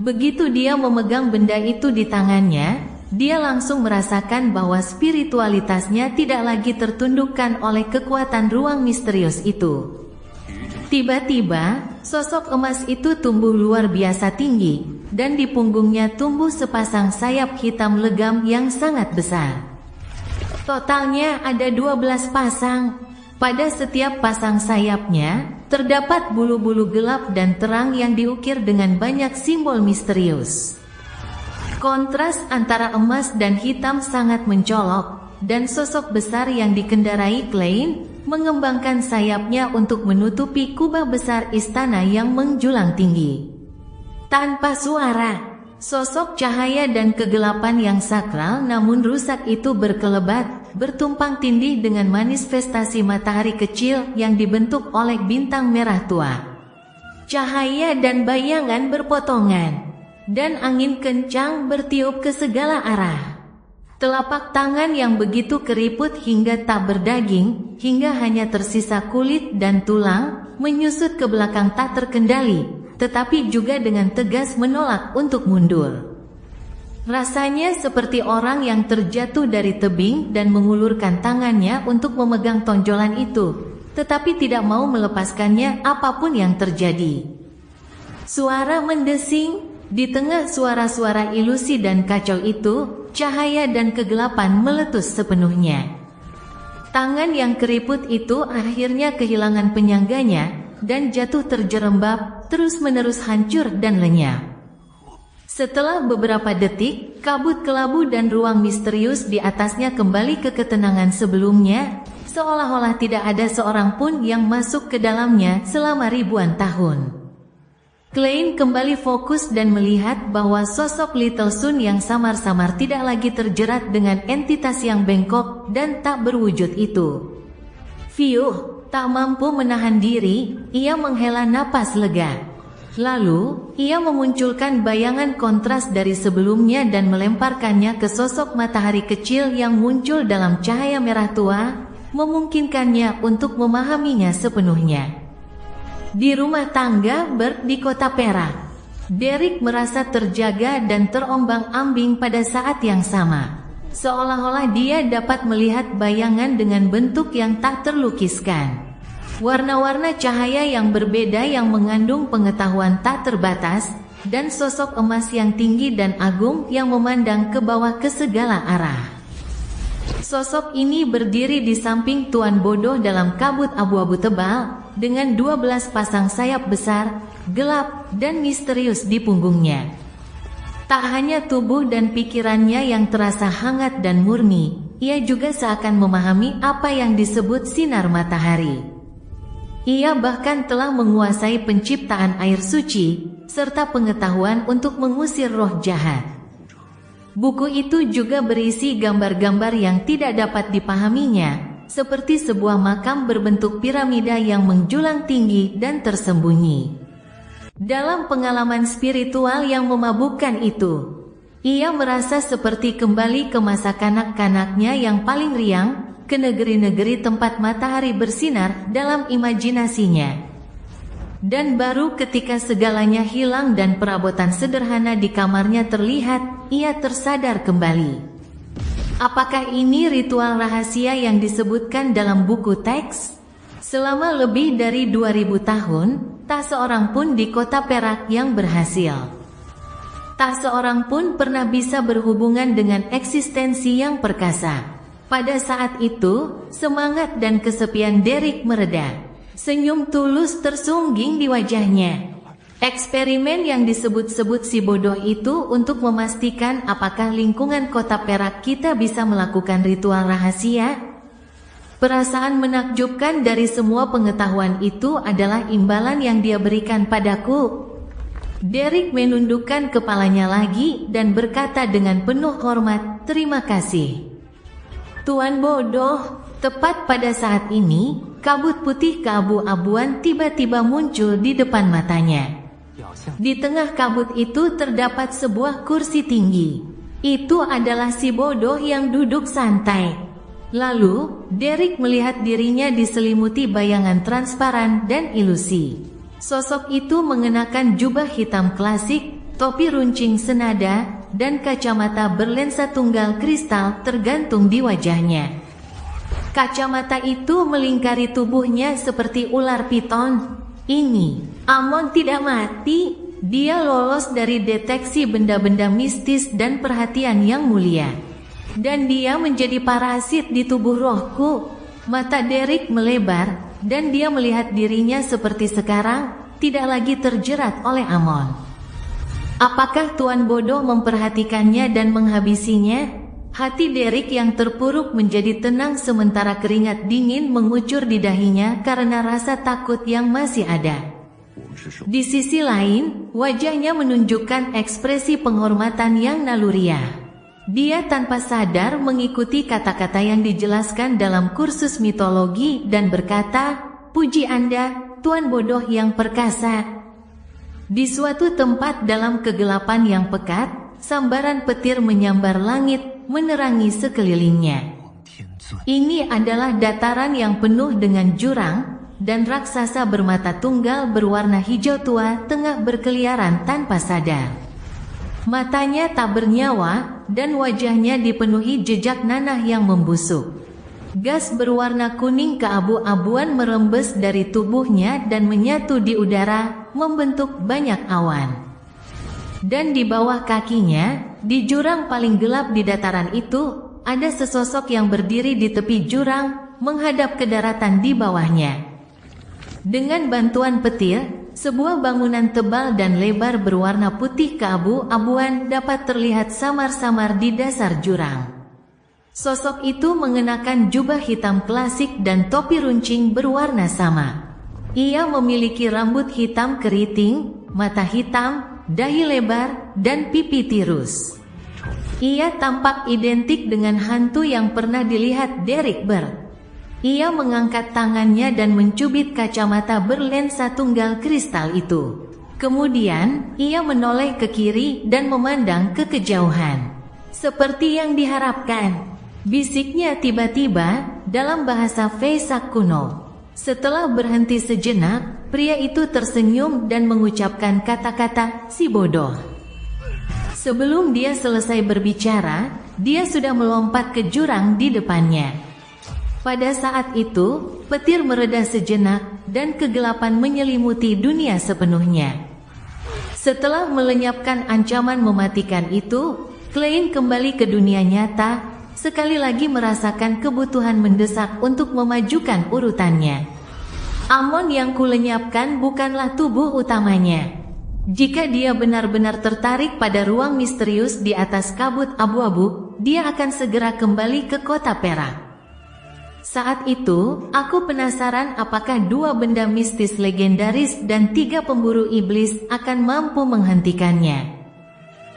Begitu dia memegang benda itu di tangannya, dia langsung merasakan bahwa spiritualitasnya tidak lagi tertundukkan oleh kekuatan ruang misterius itu. Tiba-tiba, sosok emas itu tumbuh luar biasa tinggi, dan di punggungnya tumbuh sepasang sayap hitam legam yang sangat besar. Totalnya ada 12 pasang. Pada setiap pasang sayapnya, terdapat bulu-bulu gelap dan terang yang diukir dengan banyak simbol misterius. Kontras antara emas dan hitam sangat mencolok, dan sosok besar yang dikendarai Klein mengembangkan sayapnya untuk menutupi kubah besar istana yang menjulang tinggi. Tanpa suara, sosok cahaya dan kegelapan yang sakral namun rusak itu berkelebat, bertumpang tindih dengan manifestasi matahari kecil yang dibentuk oleh bintang merah tua. Cahaya dan bayangan berpotongan, dan angin kencang bertiup ke segala arah. Telapak tangan yang begitu keriput hingga tak berdaging, hingga hanya tersisa kulit dan tulang, menyusut ke belakang tak terkendali, tetapi juga dengan tegas menolak untuk mundur. Rasanya seperti orang yang terjatuh dari tebing dan mengulurkan tangannya untuk memegang tonjolan itu, tetapi tidak mau melepaskannya apapun yang terjadi. Suara mendesing. Di tengah suara-suara ilusi dan kacau itu, cahaya dan kegelapan meletus sepenuhnya. Tangan yang keriput itu akhirnya kehilangan penyangganya, dan jatuh terjerembab, terus-menerus hancur dan lenyap. Setelah beberapa detik, kabut kelabu dan ruang misterius di atasnya kembali ke ketenangan sebelumnya, seolah-olah tidak ada seorang pun yang masuk ke dalamnya selama ribuan tahun. Klein kembali fokus dan melihat bahwa sosok Little Sun yang samar-samar tidak lagi terjerat dengan entitas yang bengkok dan tak berwujud itu. Fiuh, tak mampu menahan diri, ia menghela napas lega. Lalu, ia memunculkan bayangan kontras dari sebelumnya dan melemparkannya ke sosok matahari kecil yang muncul dalam cahaya merah tua, memungkinkannya untuk memahaminya sepenuhnya. Di rumah tangga Bert di kota Perak, Derek merasa terjaga dan terombang-ambing pada saat yang sama. Seolah-olah dia dapat melihat bayangan dengan bentuk yang tak terlukiskan. Warna-warna cahaya yang berbeda yang mengandung pengetahuan tak terbatas, dan sosok emas yang tinggi dan agung yang memandang ke bawah ke segala arah. Sosok ini berdiri di samping Tuan Bodoh dalam kabut abu-abu tebal, dengan 12 pasang sayap besar, gelap, dan misterius di punggungnya. Tak hanya tubuh dan pikirannya yang terasa hangat dan murni, ia juga seakan memahami apa yang disebut sinar matahari. Ia bahkan telah menguasai penciptaan air suci, serta pengetahuan untuk mengusir roh jahat. Buku itu juga berisi gambar-gambar yang tidak dapat dipahaminya, seperti sebuah makam berbentuk piramida yang menjulang tinggi dan tersembunyi. Dalam pengalaman spiritual yang memabukkan itu, ia merasa seperti kembali ke masa kanak-kanaknya yang paling riang, ke negeri-negeri tempat matahari bersinar dalam imajinasinya. Dan baru ketika segalanya hilang dan perabotan sederhana di kamarnya terlihat, ia tersadar kembali. Apakah ini ritual rahasia yang disebutkan dalam buku teks? Selama lebih dari 2000 tahun, tak seorang pun di kota Perak yang berhasil. Tak seorang pun pernah bisa berhubungan dengan eksistensi yang perkasa. Pada saat itu, semangat dan kesepian Derek mereda. Senyum tulus tersungging di wajahnya. Eksperimen yang disebut-sebut si bodoh itu untuk memastikan apakah lingkungan kota Perak kita bisa melakukan ritual rahasia. Perasaan menakjubkan dari semua pengetahuan itu adalah imbalan yang dia berikan padaku. Derek menundukkan kepalanya lagi dan berkata dengan penuh hormat, "Terima kasih, Tuan Bodoh." Tepat pada saat ini, kabut putih keabu-abuan tiba-tiba muncul di depan matanya. Di tengah kabut itu terdapat sebuah kursi tinggi. Itu adalah si bodoh yang duduk santai. Lalu, Derek melihat dirinya diselimuti bayangan transparan dan ilusi. Sosok itu mengenakan jubah hitam klasik, topi runcing senada, dan kacamata berlensa tunggal kristal tergantung di wajahnya. Kacamata itu melingkari tubuhnya seperti ular piton. Ini, Amon tidak mati. Dia lolos dari deteksi benda-benda mistis dan perhatian yang mulia. Dan dia menjadi parasit di tubuh rohku. Mata Derek melebar, dan dia melihat dirinya seperti sekarang, tidak lagi terjerat oleh Amon. Apakah Tuan Bodoh memperhatikannya dan menghabisinya? Hati Derek yang terpuruk menjadi tenang sementara keringat dingin mengucur di dahinya karena rasa takut yang masih ada. Di sisi lain, wajahnya menunjukkan ekspresi penghormatan yang naluriah. Dia tanpa sadar mengikuti kata-kata yang dijelaskan dalam kursus mitologi dan berkata, "Puji Anda, Tuan Bodoh yang perkasa." Di suatu tempat dalam kegelapan yang pekat, sambaran petir menyambar langit, menerangi sekelilingnya. Ini adalah dataran yang penuh dengan jurang, dan raksasa bermata tunggal berwarna hijau tua tengah berkeliaran tanpa sadar. Matanya tak bernyawa, dan wajahnya dipenuhi jejak nanah yang membusuk. Gas berwarna kuning keabu-abuan merembes dari tubuhnya dan menyatu di udara, membentuk banyak awan. Dan di bawah kakinya, di jurang paling gelap di dataran itu, ada sesosok yang berdiri di tepi jurang, menghadap ke daratan di bawahnya. Dengan bantuan petir, sebuah bangunan tebal dan lebar berwarna putih keabu-abuan dapat terlihat samar-samar di dasar jurang. Sosok itu mengenakan jubah hitam klasik dan topi runcing berwarna sama. Ia memiliki rambut hitam keriting, mata hitam, dahi lebar, dan pipi tirus. Ia tampak identik dengan hantu yang pernah dilihat Derek Bert. Ia mengangkat tangannya dan mencubit kacamata berlensa tunggal kristal itu. Kemudian, ia menoleh ke kiri dan memandang ke kejauhan. Seperti yang diharapkan, bisiknya tiba-tiba dalam bahasa Vesak kuno. Setelah berhenti sejenak, pria itu tersenyum dan mengucapkan kata-kata si bodoh. Sebelum dia selesai berbicara, dia sudah melompat ke jurang di depannya. Pada saat itu, petir mereda sejenak dan kegelapan menyelimuti dunia sepenuhnya. Setelah melenyapkan ancaman mematikan itu, Klein kembali ke dunia nyata, sekali lagi merasakan kebutuhan mendesak untuk memajukan urutannya. Amon yang kulenyapkan bukanlah tubuh utamanya. Jika dia benar-benar tertarik pada ruang misterius di atas kabut abu-abu, dia akan segera kembali ke kota perak. Saat itu, aku penasaran apakah 2 benda mistis legendaris dan 3 pemburu iblis akan mampu menghentikannya.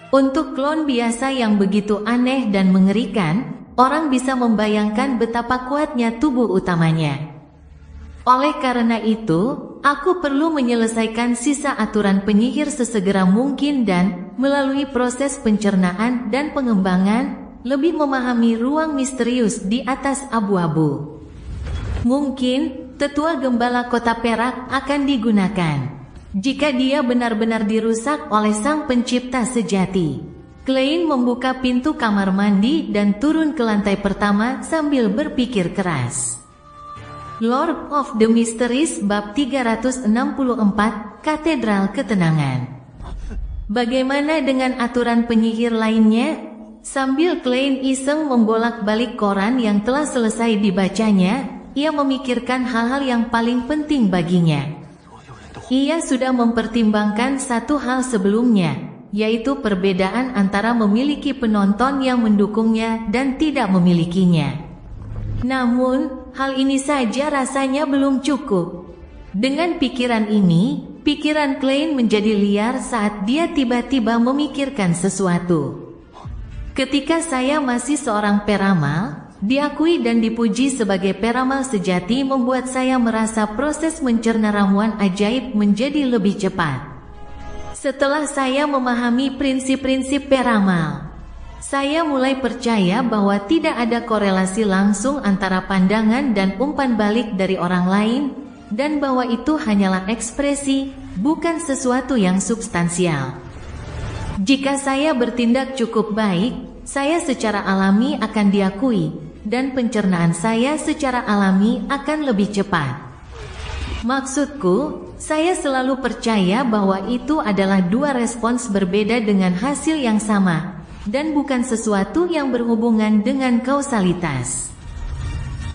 Untuk klon biasa yang begitu aneh dan mengerikan, orang bisa membayangkan betapa kuatnya tubuh utamanya. Oleh karena itu, aku perlu menyelesaikan sisa aturan penyihir sesegera mungkin dan, melalui proses pencernaan dan pengembangan, lebih memahami ruang misterius di atas abu-abu. Mungkin, tetua gembala kota perak akan digunakan. Jika dia benar-benar dirusak oleh sang pencipta sejati. Klein membuka pintu kamar mandi dan turun ke lantai pertama sambil berpikir keras. Lord of the Mysteries bab 364, Katedral Ketenangan. Bagaimana dengan aturan penyihir lainnya? Sambil Klein iseng membolak-balik koran yang telah selesai dibacanya, ia memikirkan hal-hal yang paling penting baginya. Ia sudah mempertimbangkan satu hal sebelumnya, yaitu perbedaan antara memiliki penonton yang mendukungnya dan tidak memilikinya. Namun, hal ini saja rasanya belum cukup. Dengan pikiran ini, pikiran Klein menjadi liar saat dia tiba-tiba memikirkan sesuatu. Ketika saya masih seorang peramal, diakui dan dipuji sebagai peramal sejati membuat saya merasa proses mencerna ramuan ajaib menjadi lebih cepat. Setelah saya memahami prinsip-prinsip peramal, saya mulai percaya bahwa tidak ada korelasi langsung antara pandangan dan umpan balik dari orang lain, dan bahwa itu hanyalah ekspresi, bukan sesuatu yang substansial. Jika saya bertindak cukup baik, saya secara alami akan diakui, dan pencernaan saya secara alami akan lebih cepat. Maksudku, saya selalu percaya bahwa itu adalah 2 respons berbeda dengan hasil yang sama, dan bukan sesuatu yang berhubungan dengan kausalitas.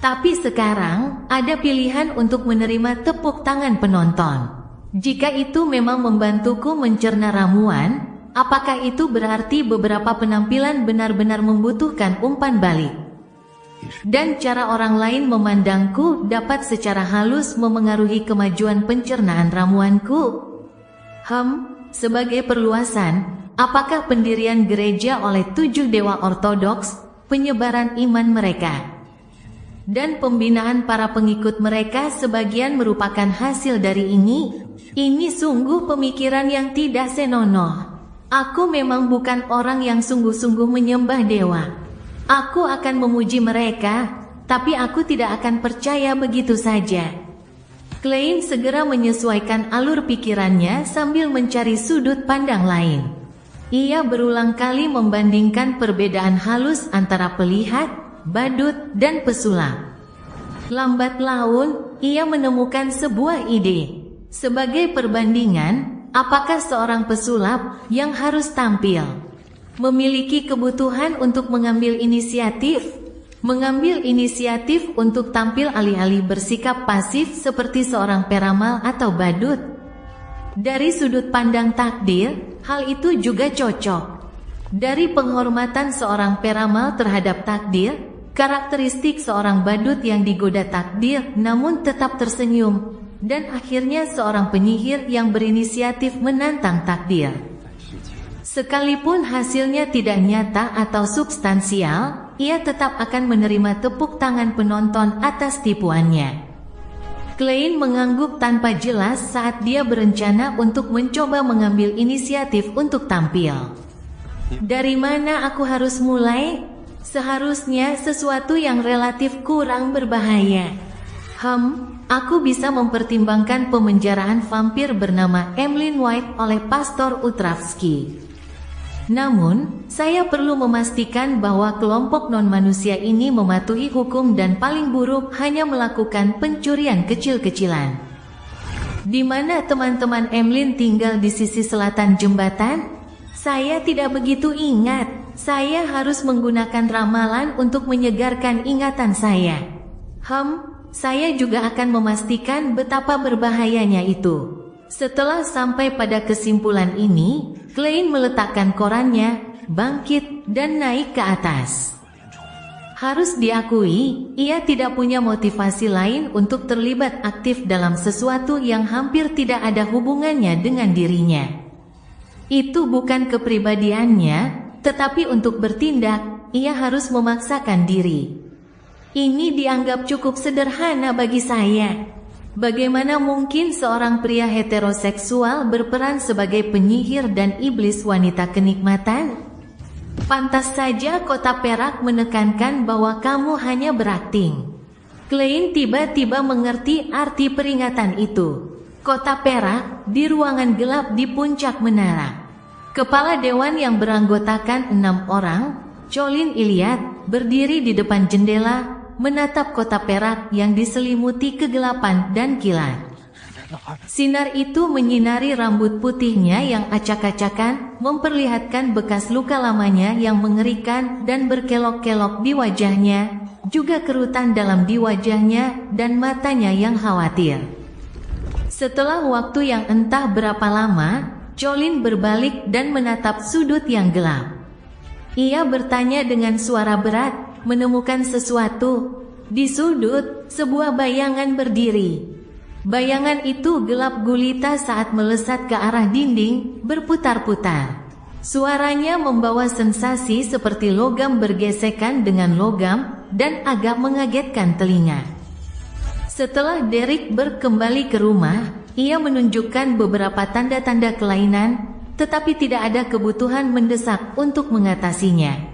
Tapi sekarang, ada pilihan untuk menerima tepuk tangan penonton. Jika itu memang membantuku mencerna ramuan, apakah itu berarti beberapa penampilan benar-benar membutuhkan umpan balik? Dan cara orang lain memandangku dapat secara halus memengaruhi kemajuan pencernaan ramuanku? Sebagai perluasan, apakah pendirian gereja oleh 7 dewa ortodoks, penyebaran iman mereka, dan pembinaan para pengikut mereka sebagian merupakan hasil dari ini? Ini sungguh pemikiran yang tidak senonoh. Aku memang bukan orang yang sungguh-sungguh menyembah dewa. Aku akan memuji mereka, tapi aku tidak akan percaya begitu saja. Klein segera menyesuaikan alur pikirannya sambil mencari sudut pandang lain. Ia berulang kali membandingkan perbedaan halus antara pelihat, badut, dan pesulap. Lambat laun, ia menemukan sebuah ide. Sebagai perbandingan, apakah seorang pesulap yang harus tampil memiliki kebutuhan untuk mengambil inisiatif? Mengambil inisiatif untuk tampil alih-alih bersikap pasif seperti seorang peramal atau badut? Dari sudut pandang takdir, hal itu juga cocok. Dari penghormatan seorang peramal terhadap takdir, karakteristik seorang badut yang digoda takdir namun tetap tersenyum, dan akhirnya seorang penyihir yang berinisiatif menantang takdir. Sekalipun hasilnya tidak nyata atau substansial, ia tetap akan menerima tepuk tangan penonton atas tipuannya. Klein mengangguk tanpa jelas saat dia berencana untuk mencoba mengambil inisiatif untuk tampil. Dari mana aku harus mulai? Seharusnya sesuatu yang relatif kurang berbahaya. Aku bisa mempertimbangkan pemenjaraan vampir bernama Emlyn White oleh Pastor Utravsky. Namun, saya perlu memastikan bahwa kelompok non-manusia ini mematuhi hukum dan paling buruk hanya melakukan pencurian kecil-kecilan. Di mana teman-teman Emlyn tinggal di sisi selatan jembatan? Saya tidak begitu ingat. Saya harus menggunakan ramalan untuk menyegarkan ingatan saya. Saya juga akan memastikan betapa berbahayanya itu. Setelah sampai pada kesimpulan ini, Klein meletakkan korannya, bangkit, dan naik ke atas. Harus diakui, ia tidak punya motivasi lain untuk terlibat aktif dalam sesuatu yang hampir tidak ada hubungannya dengan dirinya. Itu bukan kepribadiannya, tetapi untuk bertindak, ia harus memaksakan diri. Ini dianggap cukup sederhana bagi saya. Bagaimana mungkin seorang pria heteroseksual berperan sebagai penyihir dan iblis wanita kenikmatan? Pantas saja Kota Perak menekankan bahwa kamu hanya berakting. Klein tiba-tiba mengerti arti peringatan itu. Kota Perak, di ruangan gelap di puncak menara. Kepala dewan yang beranggotakan 6 orang, Colin Iliad, berdiri di depan jendela, menatap Kota Perak yang diselimuti kegelapan dan kilat. Sinar itu menyinari rambut putihnya yang acak-acakan, memperlihatkan bekas luka lamanya yang mengerikan dan berkelok-kelok di wajahnya, juga kerutan dalam di wajahnya dan matanya yang khawatir. Setelah waktu yang entah berapa lama, Colin berbalik dan menatap sudut yang gelap. Ia bertanya dengan suara berat, menemukan sesuatu. Di sudut, sebuah bayangan berdiri. Bayangan itu gelap gulita saat melesat ke arah dinding, berputar-putar. Suaranya membawa sensasi seperti logam bergesekan dengan logam, dan agak mengagetkan telinga. Setelah Derek kembali ke rumah, ia menunjukkan beberapa tanda-tanda kelainan, tetapi tidak ada kebutuhan mendesak untuk mengatasinya.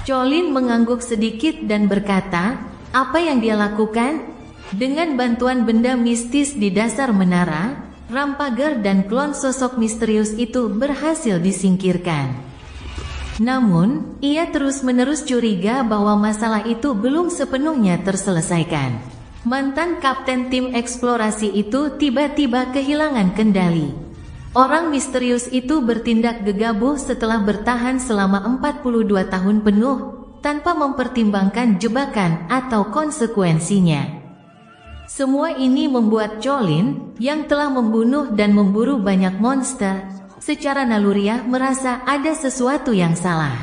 Colin mengangguk sedikit dan berkata, apa yang dia lakukan? Dengan bantuan benda mistis di dasar menara, Rampager dan klon sosok misterius itu berhasil disingkirkan. Namun, ia terus-menerus curiga bahwa masalah itu belum sepenuhnya terselesaikan. Mantan kapten tim eksplorasi itu tiba-tiba kehilangan kendali. Orang misterius itu bertindak gegabah setelah bertahan selama 42 tahun penuh, tanpa mempertimbangkan jebakan atau konsekuensinya. Semua ini membuat Colin, yang telah membunuh dan memburu banyak monster, secara naluriah merasa ada sesuatu yang salah.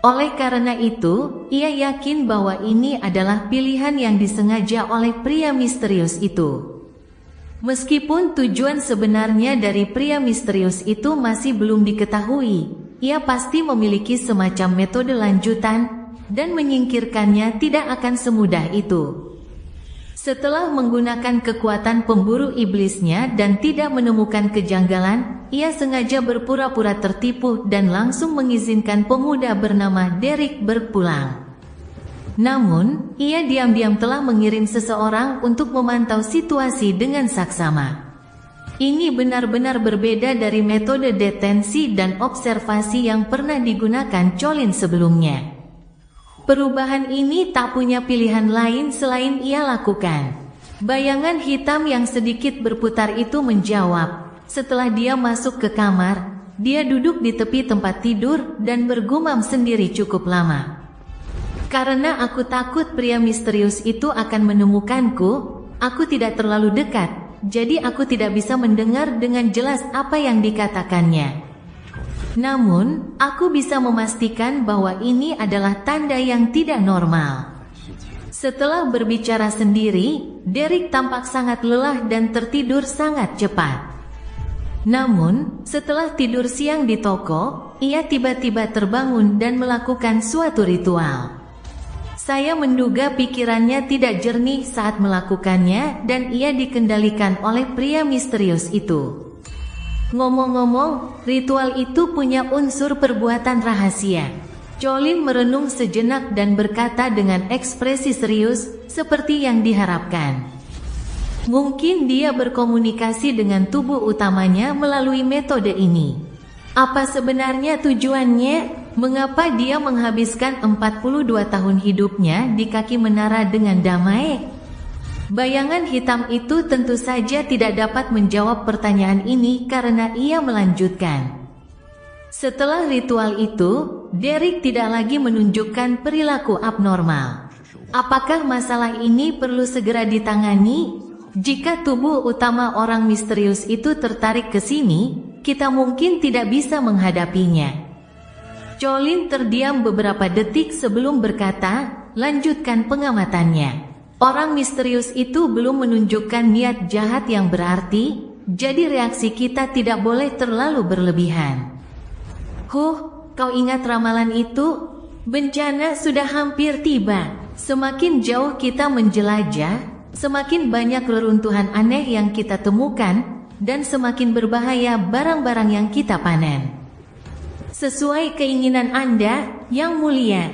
Oleh karena itu, ia yakin bahwa ini adalah pilihan yang disengaja oleh pria misterius itu. Meskipun tujuan sebenarnya dari pria misterius itu masih belum diketahui, ia pasti memiliki semacam metode lanjutan, dan menyingkirkannya tidak akan semudah itu. Setelah menggunakan kekuatan pemburu iblisnya dan tidak menemukan kejanggalan, ia sengaja berpura-pura tertipu dan langsung mengizinkan pemuda bernama Derek pulang. Namun, ia diam-diam telah mengirim seseorang untuk memantau situasi dengan saksama. Ini benar-benar berbeda dari metode detensi dan observasi yang pernah digunakan Colin sebelumnya. Perubahan ini tak punya pilihan lain selain ia lakukan. Bayangan hitam yang sedikit berputar itu menjawab. Setelah dia masuk ke kamar, dia duduk di tepi tempat tidur dan bergumam sendiri cukup lama. Karena aku takut pria misterius itu akan menemukanku, aku tidak terlalu dekat, jadi aku tidak bisa mendengar dengan jelas apa yang dikatakannya. Namun, aku bisa memastikan bahwa ini adalah tanda yang tidak normal. Setelah berbicara sendiri, Derek tampak sangat lelah dan tertidur sangat cepat. Namun, setelah tidur siang di toko, ia tiba-tiba terbangun dan melakukan suatu ritual. Saya menduga pikirannya tidak jernih saat melakukannya dan ia dikendalikan oleh pria misterius itu. Ngomong-ngomong, ritual itu punya unsur perbuatan rahasia. Colin merenung sejenak dan berkata dengan ekspresi serius, seperti yang diharapkan. Mungkin dia berkomunikasi dengan tubuh utamanya melalui metode ini. Apa sebenarnya tujuannya? Mengapa dia menghabiskan 42 tahun hidupnya di kaki menara dengan damai? Bayangan hitam itu tentu saja tidak dapat menjawab pertanyaan ini karena ia melanjutkan. Setelah ritual itu, Derek tidak lagi menunjukkan perilaku abnormal. Apakah masalah ini perlu segera ditangani? Jika tubuh utama orang misterius itu tertarik ke sini, kita mungkin tidak bisa menghadapinya. Colin terdiam beberapa detik sebelum berkata, lanjutkan pengamatannya. Orang misterius itu belum menunjukkan niat jahat yang berarti, jadi reaksi kita tidak boleh terlalu berlebihan. Kau ingat ramalan itu? Bencana sudah hampir tiba. Semakin jauh kita menjelajah, semakin banyak reruntuhan aneh yang kita temukan, dan semakin berbahaya barang-barang yang kita panen. Sesuai keinginan Anda, Yang Mulia.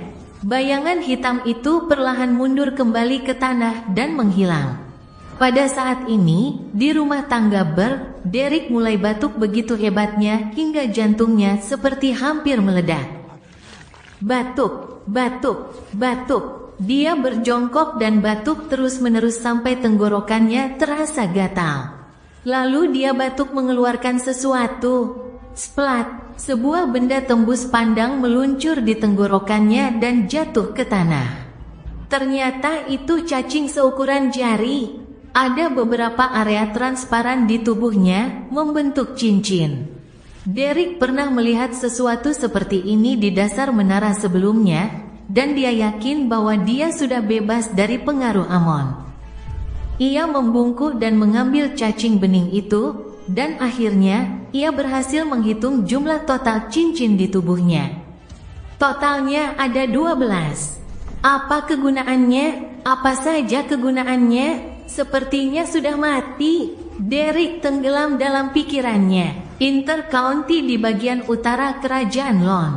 Bayangan hitam itu perlahan mundur kembali ke tanah dan menghilang. Pada saat ini, di rumah tangga Burke, Derek mulai batuk begitu hebatnya hingga jantungnya seperti hampir meledak. Batuk, batuk, batuk. Dia berjongkok dan batuk terus-menerus sampai tenggorokannya terasa gatal. Lalu dia batuk mengeluarkan sesuatu. Splat, sebuah benda tembus pandang meluncur di tenggorokannya dan jatuh ke tanah. Ternyata itu cacing seukuran jari. Ada beberapa area transparan di tubuhnya, membentuk cincin. Derek pernah melihat sesuatu seperti ini di dasar menara sebelumnya, dan dia yakin bahwa dia sudah bebas dari pengaruh Amon. Ia membungkuk dan mengambil cacing bening itu, dan akhirnya, ia berhasil menghitung jumlah total cincin di tubuhnya. Totalnya ada 12. Apa kegunaannya? Apa saja kegunaannya? Sepertinya sudah mati. Derek tenggelam dalam pikirannya. Intercounty di bagian utara kerajaan Lon.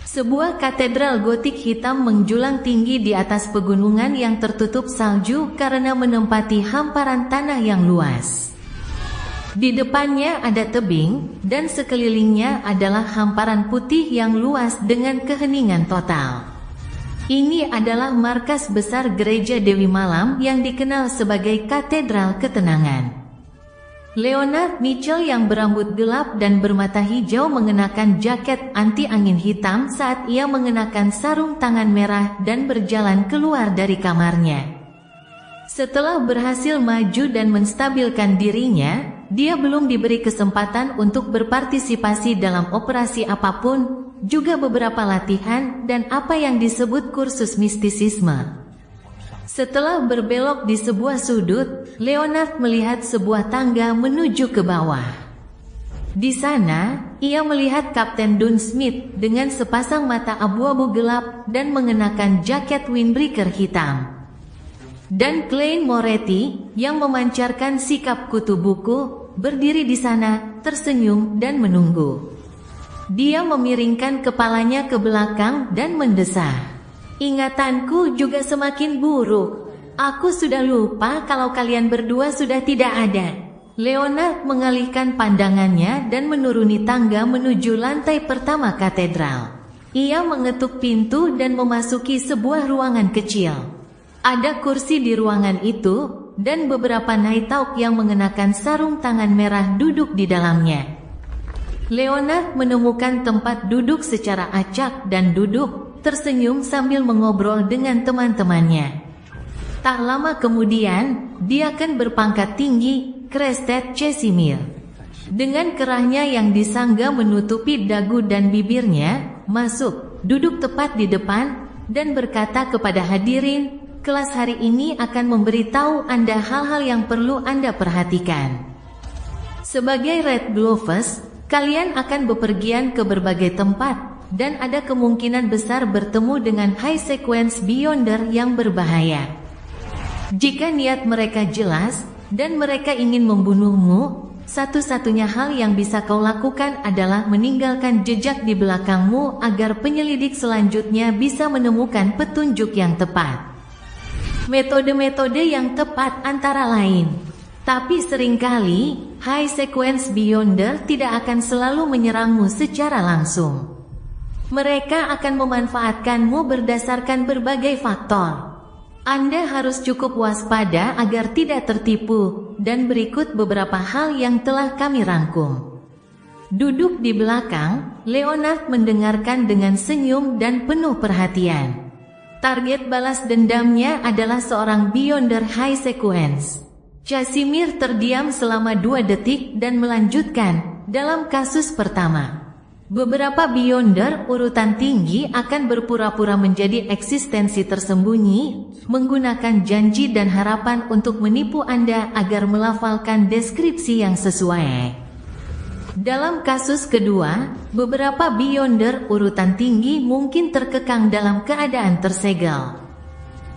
Sebuah katedral gotik hitam menjulang tinggi di atas pegunungan yang tertutup salju karena menempati hamparan tanah yang luas. Di depannya ada tebing, dan sekelilingnya adalah hamparan putih yang luas dengan keheningan total. Ini adalah markas besar gereja Dewi Malam yang dikenal sebagai Katedral Ketenangan. Leonard Mitchell yang berambut gelap dan bermata hijau mengenakan jaket anti angin hitam saat ia mengenakan sarung tangan merah dan berjalan keluar dari kamarnya. Setelah berhasil maju dan menstabilkan dirinya, dia belum diberi kesempatan untuk berpartisipasi dalam operasi apapun, juga beberapa latihan dan apa yang disebut kursus mistisisme. Setelah berbelok di sebuah sudut, Leonard melihat sebuah tangga menuju ke bawah. Di sana, ia melihat Kapten Dunn Smith dengan sepasang mata abu-abu gelap dan mengenakan jaket windbreaker hitam. Dan Klein Moretti, yang memancarkan sikap kutu buku, berdiri di sana, tersenyum dan menunggu. Dia memiringkan kepalanya ke belakang dan mendesah. Ingatanku juga semakin buruk. Aku sudah lupa kalau kalian berdua sudah tidak ada. Leonard mengalihkan pandangannya dan menuruni tangga menuju lantai pertama katedral. Ia mengetuk pintu dan memasuki sebuah ruangan kecil. Ada kursi di ruangan itu, dan beberapa Night Hawk yang mengenakan sarung tangan merah duduk di dalamnya. Leonard menemukan tempat duduk secara acak dan duduk, tersenyum sambil mengobrol dengan teman-temannya. Tak lama kemudian, dia akan berpangkat tinggi, Crested Casimir. Dengan kerahnya yang disangga menutupi dagu dan bibirnya, masuk, duduk tepat di depan, dan berkata kepada hadirin, kelas hari ini akan memberitahu Anda hal-hal yang perlu Anda perhatikan. Sebagai Red Gloves, kalian akan bepergian ke berbagai tempat, dan ada kemungkinan besar bertemu dengan High Sequence Beyonder yang berbahaya. Jika niat mereka jelas, dan mereka ingin membunuhmu, satu-satunya hal yang bisa kau lakukan adalah meninggalkan jejak di belakangmu agar penyelidik selanjutnya bisa menemukan petunjuk yang tepat. Metode-metode yang tepat antara lain. Tapi seringkali, High Sequence Beyonder tidak akan selalu menyerangmu secara langsung. Mereka akan memanfaatkanmu berdasarkan berbagai faktor. Anda harus cukup waspada agar tidak tertipu, dan berikut beberapa hal yang telah kami rangkum. Duduk di belakang, Leonard mendengarkan dengan senyum dan penuh perhatian. Target balas dendamnya adalah seorang Beyonder High Sequence. Casimir terdiam selama 2 detik dan melanjutkan, dalam kasus pertama. Beberapa Beyonder urutan tinggi akan berpura-pura menjadi eksistensi tersembunyi, menggunakan janji dan harapan untuk menipu Anda agar melafalkan deskripsi yang sesuai. Dalam kasus kedua, beberapa Beyonder urutan tinggi mungkin terkekang dalam keadaan tersegel.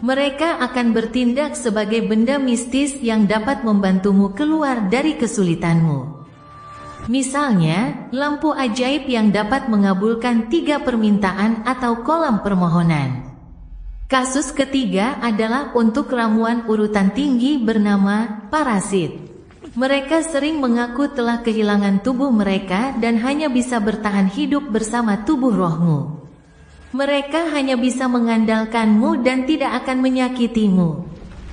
Mereka akan bertindak sebagai benda mistis yang dapat membantumu keluar dari kesulitanmu. Misalnya, lampu ajaib yang dapat mengabulkan 3 permintaan atau kolam permohonan. Kasus ketiga adalah untuk ramuan urutan tinggi bernama parasit. Mereka sering mengaku telah kehilangan tubuh mereka dan hanya bisa bertahan hidup bersama tubuh rohmu. Mereka hanya bisa mengandalkanmu dan tidak akan menyakitimu.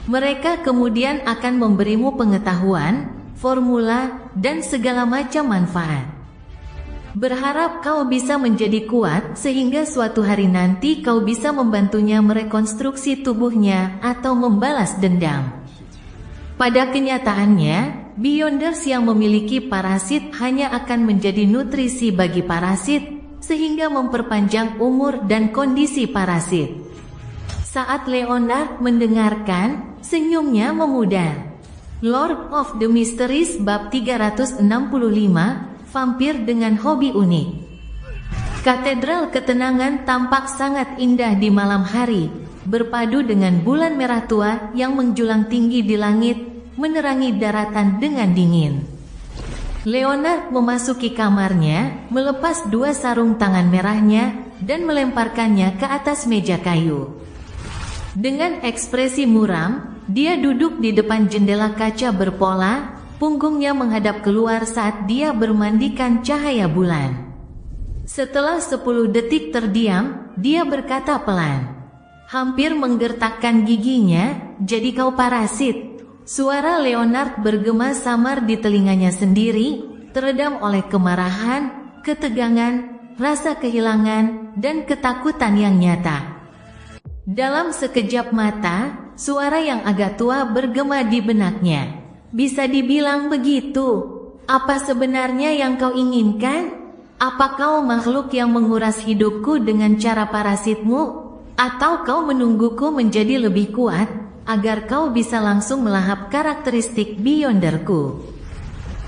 Mereka kemudian akan memberimu pengetahuan, formula, dan segala macam manfaat. Berharap kau bisa menjadi kuat sehingga suatu hari nanti kau bisa membantunya merekonstruksi tubuhnya atau membalas dendam. Pada kenyataannya, Beyonders yang memiliki parasit hanya akan menjadi nutrisi bagi parasit, sehingga memperpanjang umur dan kondisi parasit. Saat Leonard mendengarkan, senyumnya memudar. Lord of the Mysteries bab 365, Vampir dengan hobi unik. Katedral Ketenangan tampak sangat indah di malam hari, berpadu dengan bulan merah tua yang menjulang tinggi di langit, menerangi daratan dengan dingin. Leonard memasuki kamarnya, melepas 2 sarung tangan merahnya, dan melemparkannya ke atas meja kayu. Dengan ekspresi muram, dia duduk di depan jendela kaca berpola, punggungnya menghadap keluar saat dia bermandikan cahaya bulan. Setelah 10 detik terdiam, dia berkata pelan, hampir menggertakkan giginya, jadi kau parasit. Suara Leonard bergema samar di telinganya sendiri, teredam oleh kemarahan, ketegangan, rasa kehilangan, dan ketakutan yang nyata. Dalam sekejap mata, suara yang agak tua bergema di benaknya. Bisa dibilang begitu. Apa sebenarnya yang kau inginkan? Apa kau makhluk yang menguras hidupku dengan cara parasitmu? Atau kau menungguku menjadi lebih kuat, agar kau bisa langsung melahap karakteristik Beyonderku?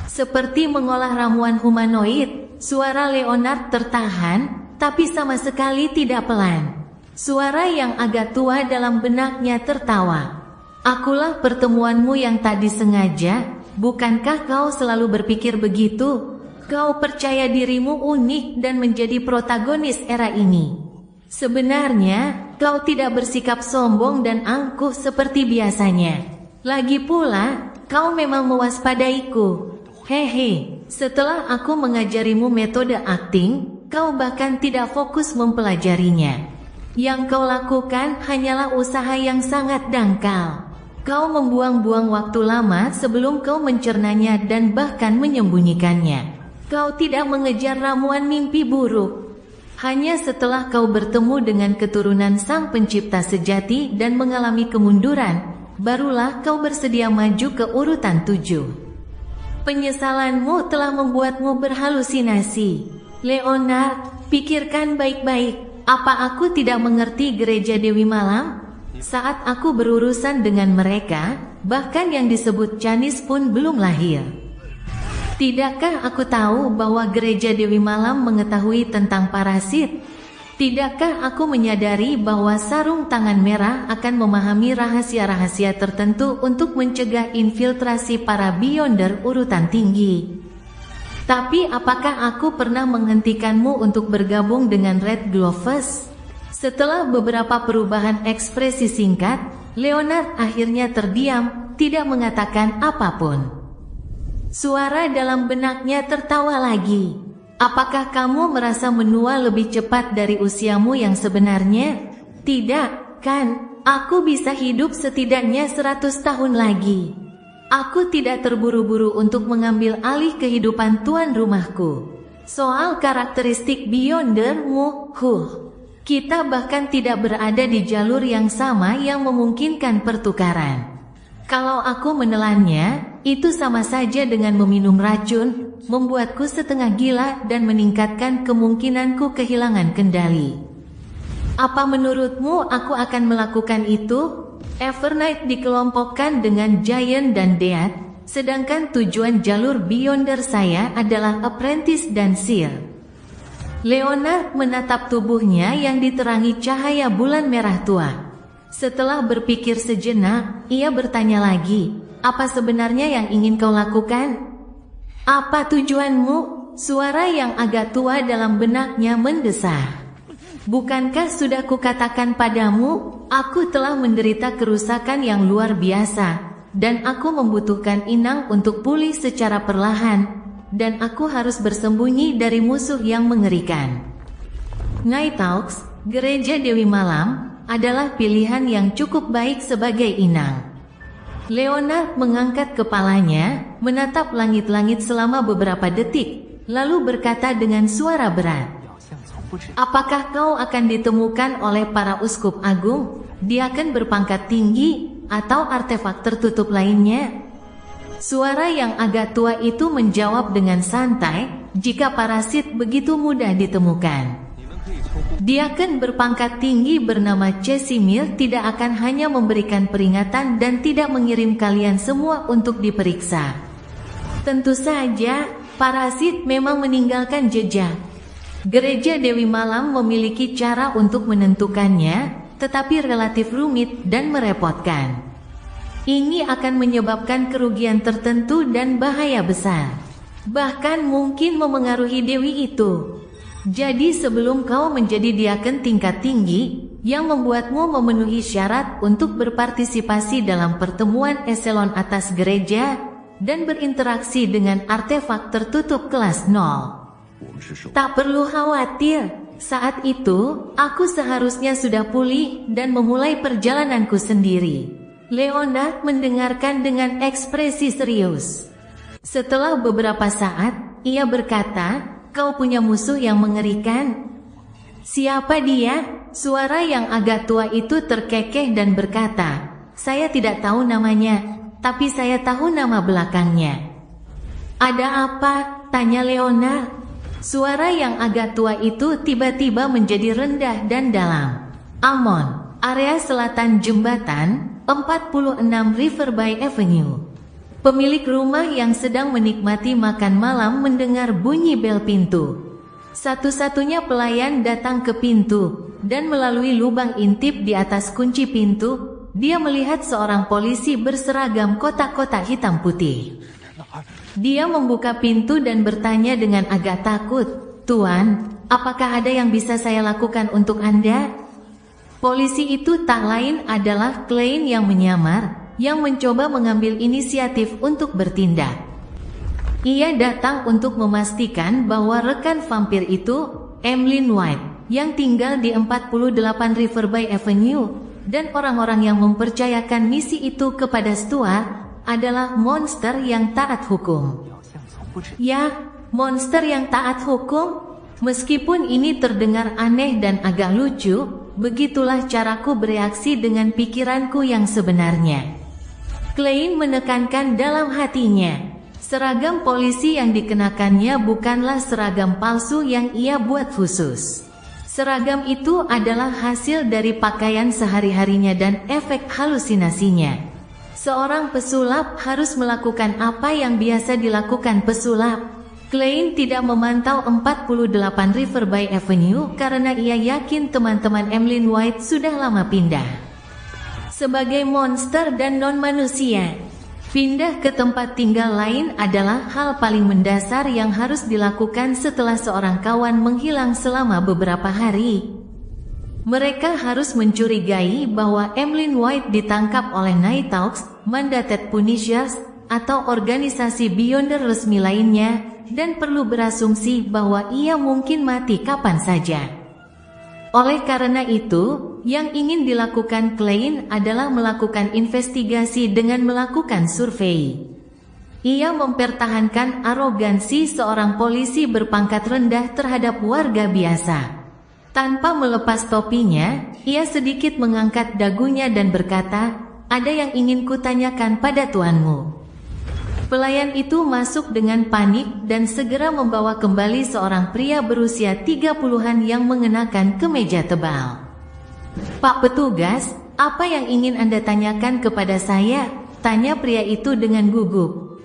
Seperti mengolah ramuan humanoid, suara Leonard tertahan, tapi sama sekali tidak pelan. Suara yang agak tua dalam benaknya tertawa. Akulah pertemuanmu yang tak disengaja, bukankah kau selalu berpikir begitu? Kau percaya dirimu unik dan menjadi protagonis era ini. Sebenarnya, kau tidak bersikap sombong dan angkuh seperti biasanya. Lagi pula, kau memang mewaspadaiku. Hehe, setelah aku mengajarimu metode akting, kau bahkan tidak fokus mempelajarinya. Yang kau lakukan hanyalah usaha yang sangat dangkal. Kau membuang-buang waktu lama sebelum kau mencernanya dan bahkan menyembunyikannya. Kau tidak mengejar ramuan mimpi buruk. Hanya setelah kau bertemu dengan keturunan Sang Pencipta sejati dan mengalami kemunduran, barulah kau bersedia maju ke urutan 7. Penyesalanmu telah membuatmu berhalusinasi. Leonard, pikirkan baik-baik. Apa aku tidak mengerti gereja Dewi Malam? Saat aku berurusan dengan mereka, bahkan yang disebut Canis pun belum lahir. Tidakkah aku tahu bahwa gereja Dewi Malam mengetahui tentang parasit? Tidakkah aku menyadari bahwa sarung tangan merah akan memahami rahasia-rahasia tertentu untuk mencegah infiltrasi para Beyonder urutan tinggi? Tapi apakah aku pernah menghentikanmu untuk bergabung dengan Red Gloves? Setelah beberapa perubahan ekspresi singkat, Leonard akhirnya terdiam, tidak mengatakan apapun. Suara dalam benaknya tertawa lagi. Apakah kamu merasa menua lebih cepat dari usiamu yang sebenarnya? Tidak, kan? Aku bisa hidup setidaknya 100 tahun lagi. Aku tidak terburu-buru untuk mengambil alih kehidupan tuan rumahku. Soal karakteristik Beyondermu, kita bahkan tidak berada di jalur yang sama yang memungkinkan pertukaran. Kalau aku menelannya, itu sama saja dengan meminum racun, membuatku setengah gila dan meningkatkan kemungkinanku kehilangan kendali. Apa menurutmu aku akan melakukan itu? Evernight dikelompokkan dengan Giant dan Death, sedangkan tujuan jalur Beyonder saya adalah Apprentice dan Seer. Leonard menatap tubuhnya yang diterangi cahaya bulan merah tua. Setelah berpikir sejenak, ia bertanya lagi, apa sebenarnya yang ingin kau lakukan? Apa tujuanmu? Suara yang agak tua dalam benaknya mendesah. Bukankah sudah kukatakan padamu, aku telah menderita kerusakan yang luar biasa, dan aku membutuhkan inang untuk pulih secara perlahan, dan aku harus bersembunyi dari musuh yang mengerikan. Nighthawks, gereja Dewi Malam, adalah pilihan yang cukup baik sebagai inang. Leonard mengangkat kepalanya, menatap langit-langit selama beberapa detik, lalu berkata dengan suara berat, apakah kau akan ditemukan oleh para uskup agung, diaken berpangkat tinggi, atau artefak tertutup lainnya? Suara yang agak tua itu menjawab dengan santai, jika parasit begitu mudah ditemukan. Diaken berpangkat tinggi bernama Casimir tidak akan hanya memberikan peringatan dan tidak mengirim kalian semua untuk diperiksa. Tentu saja, parasit memang meninggalkan jejak. Gereja Dewi Malam memiliki cara untuk menentukannya, tetapi relatif rumit dan merepotkan. Ini akan menyebabkan kerugian tertentu dan bahaya besar. Bahkan mungkin memengaruhi dewi itu. Jadi sebelum kau menjadi diaken tingkat tinggi, yang membuatmu memenuhi syarat untuk berpartisipasi dalam pertemuan eselon atas gereja, dan berinteraksi dengan artefak tertutup kelas 0. Tak perlu khawatir, saat itu, aku seharusnya sudah pulih dan memulai perjalananku sendiri. Leonard mendengarkan dengan ekspresi serius. Setelah beberapa saat, ia berkata, kau punya musuh yang mengerikan. Siapa dia? Suara yang agak tua itu terkekeh dan berkata, saya tidak tahu namanya, tapi saya tahu nama belakangnya. Ada apa? Tanya Leonard. Suara yang agak tua itu tiba-tiba menjadi rendah dan dalam. Amon, area selatan jembatan, 46 Riverby Avenue. Pemilik rumah yang sedang menikmati makan malam mendengar bunyi bel pintu. Satu-satunya pelayan datang ke pintu, dan melalui lubang intip di atas kunci pintu, dia melihat seorang polisi berseragam kotak-kotak hitam putih. Dia membuka pintu dan bertanya dengan agak takut, Tuan, apakah ada yang bisa saya lakukan untuk Anda? Polisi itu tak lain adalah Klein yang menyamar, yang mencoba mengambil inisiatif untuk bertindak. Ia datang untuk memastikan bahwa rekan vampir itu, Emlyn White, yang tinggal di 48 Riverby Avenue, dan orang-orang yang mempercayakan misi itu kepada Stuart, adalah monster yang taat hukum. Ya, monster yang taat hukum? Meskipun ini terdengar aneh dan agak lucu, begitulah caraku bereaksi dengan pikiranku yang sebenarnya. Klein menekankan dalam hatinya, seragam polisi yang dikenakannya bukanlah seragam palsu yang ia buat khusus. Seragam itu adalah hasil dari pakaian sehari-harinya dan efek halusinasinya. Seorang pesulap harus melakukan apa yang biasa dilakukan pesulap. Klein tidak memantau 48 Riverby Avenue karena ia yakin teman-teman Emlyn White sudah lama pindah. Sebagai monster dan non-manusia, pindah ke tempat tinggal lain adalah hal paling mendasar yang harus dilakukan setelah seorang kawan menghilang selama beberapa hari. Mereka harus mencurigai bahwa Emlyn White ditangkap oleh Nighthawks, Mandated Punishers, atau organisasi Beyonder resmi lainnya, dan perlu berasumsi bahwa ia mungkin mati kapan saja. Oleh karena itu, yang ingin dilakukan Klein adalah melakukan investigasi dengan melakukan survei. Ia mempertahankan arogansi seorang polisi berpangkat rendah terhadap warga biasa. Tanpa melepas topinya, ia sedikit mengangkat dagunya dan berkata, "Ada yang ingin kutanyakan pada tuanmu." Pelayan itu masuk dengan panik dan segera membawa kembali seorang pria berusia 30-an yang mengenakan kemeja tebal. "Pak petugas, apa yang ingin Anda tanyakan kepada saya?" tanya pria itu dengan gugup.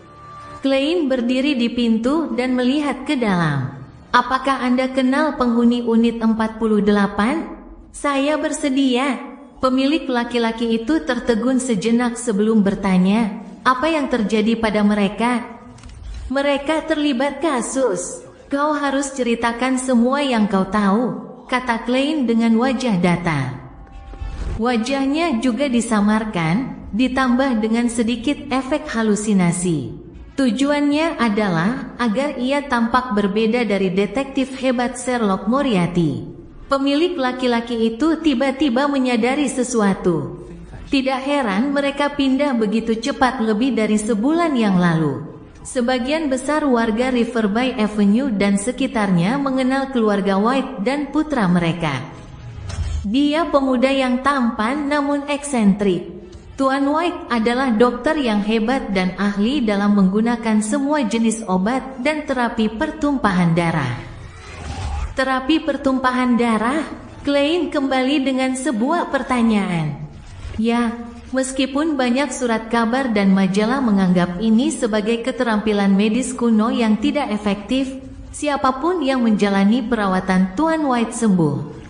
Klein berdiri di pintu dan melihat ke dalam. "Apakah Anda kenal penghuni unit 48? Saya bersedia." Pemilik laki-laki itu tertegun sejenak sebelum bertanya, "Apa yang terjadi pada mereka?" "Mereka terlibat kasus. Kau harus ceritakan semua yang kau tahu," kata Klein dengan wajah datar. Wajahnya juga disamarkan, ditambah dengan sedikit efek halusinasi. Tujuannya adalah agar ia tampak berbeda dari detektif hebat Sherlock Moriarty. Pemilik laki-laki itu tiba-tiba menyadari sesuatu. Tidak heran mereka pindah begitu cepat lebih dari sebulan yang lalu. Sebagian besar warga Riverby Avenue dan sekitarnya mengenal keluarga White dan putra mereka. Dia pemuda yang tampan namun eksentrik. Tuan White adalah dokter yang hebat dan ahli dalam menggunakan semua jenis obat dan terapi pertumpahan darah. Terapi pertumpahan darah? Klein kembali dengan sebuah pertanyaan. Ya, meskipun banyak surat kabar dan majalah menganggap ini sebagai keterampilan medis kuno yang tidak efektif, siapapun yang menjalani perawatan Tuan White sembuh.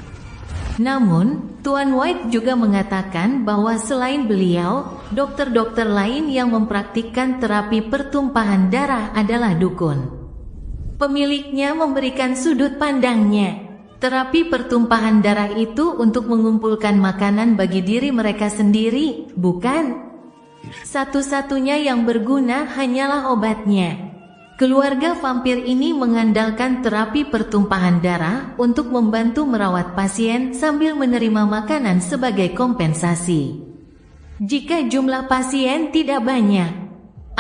Namun, Tuan White juga mengatakan bahwa selain beliau, dokter-dokter lain yang mempraktikkan terapi pertumpahan darah adalah dukun. Pemiliknya memberikan sudut pandangnya. Terapi pertumpahan darah itu untuk mengumpulkan makanan bagi diri mereka sendiri, bukan? Satu-satunya yang berguna hanyalah obatnya. Keluarga vampir ini mengandalkan terapi pertumpahan darah untuk membantu merawat pasien sambil menerima makanan sebagai kompensasi. Jika jumlah pasien tidak banyak,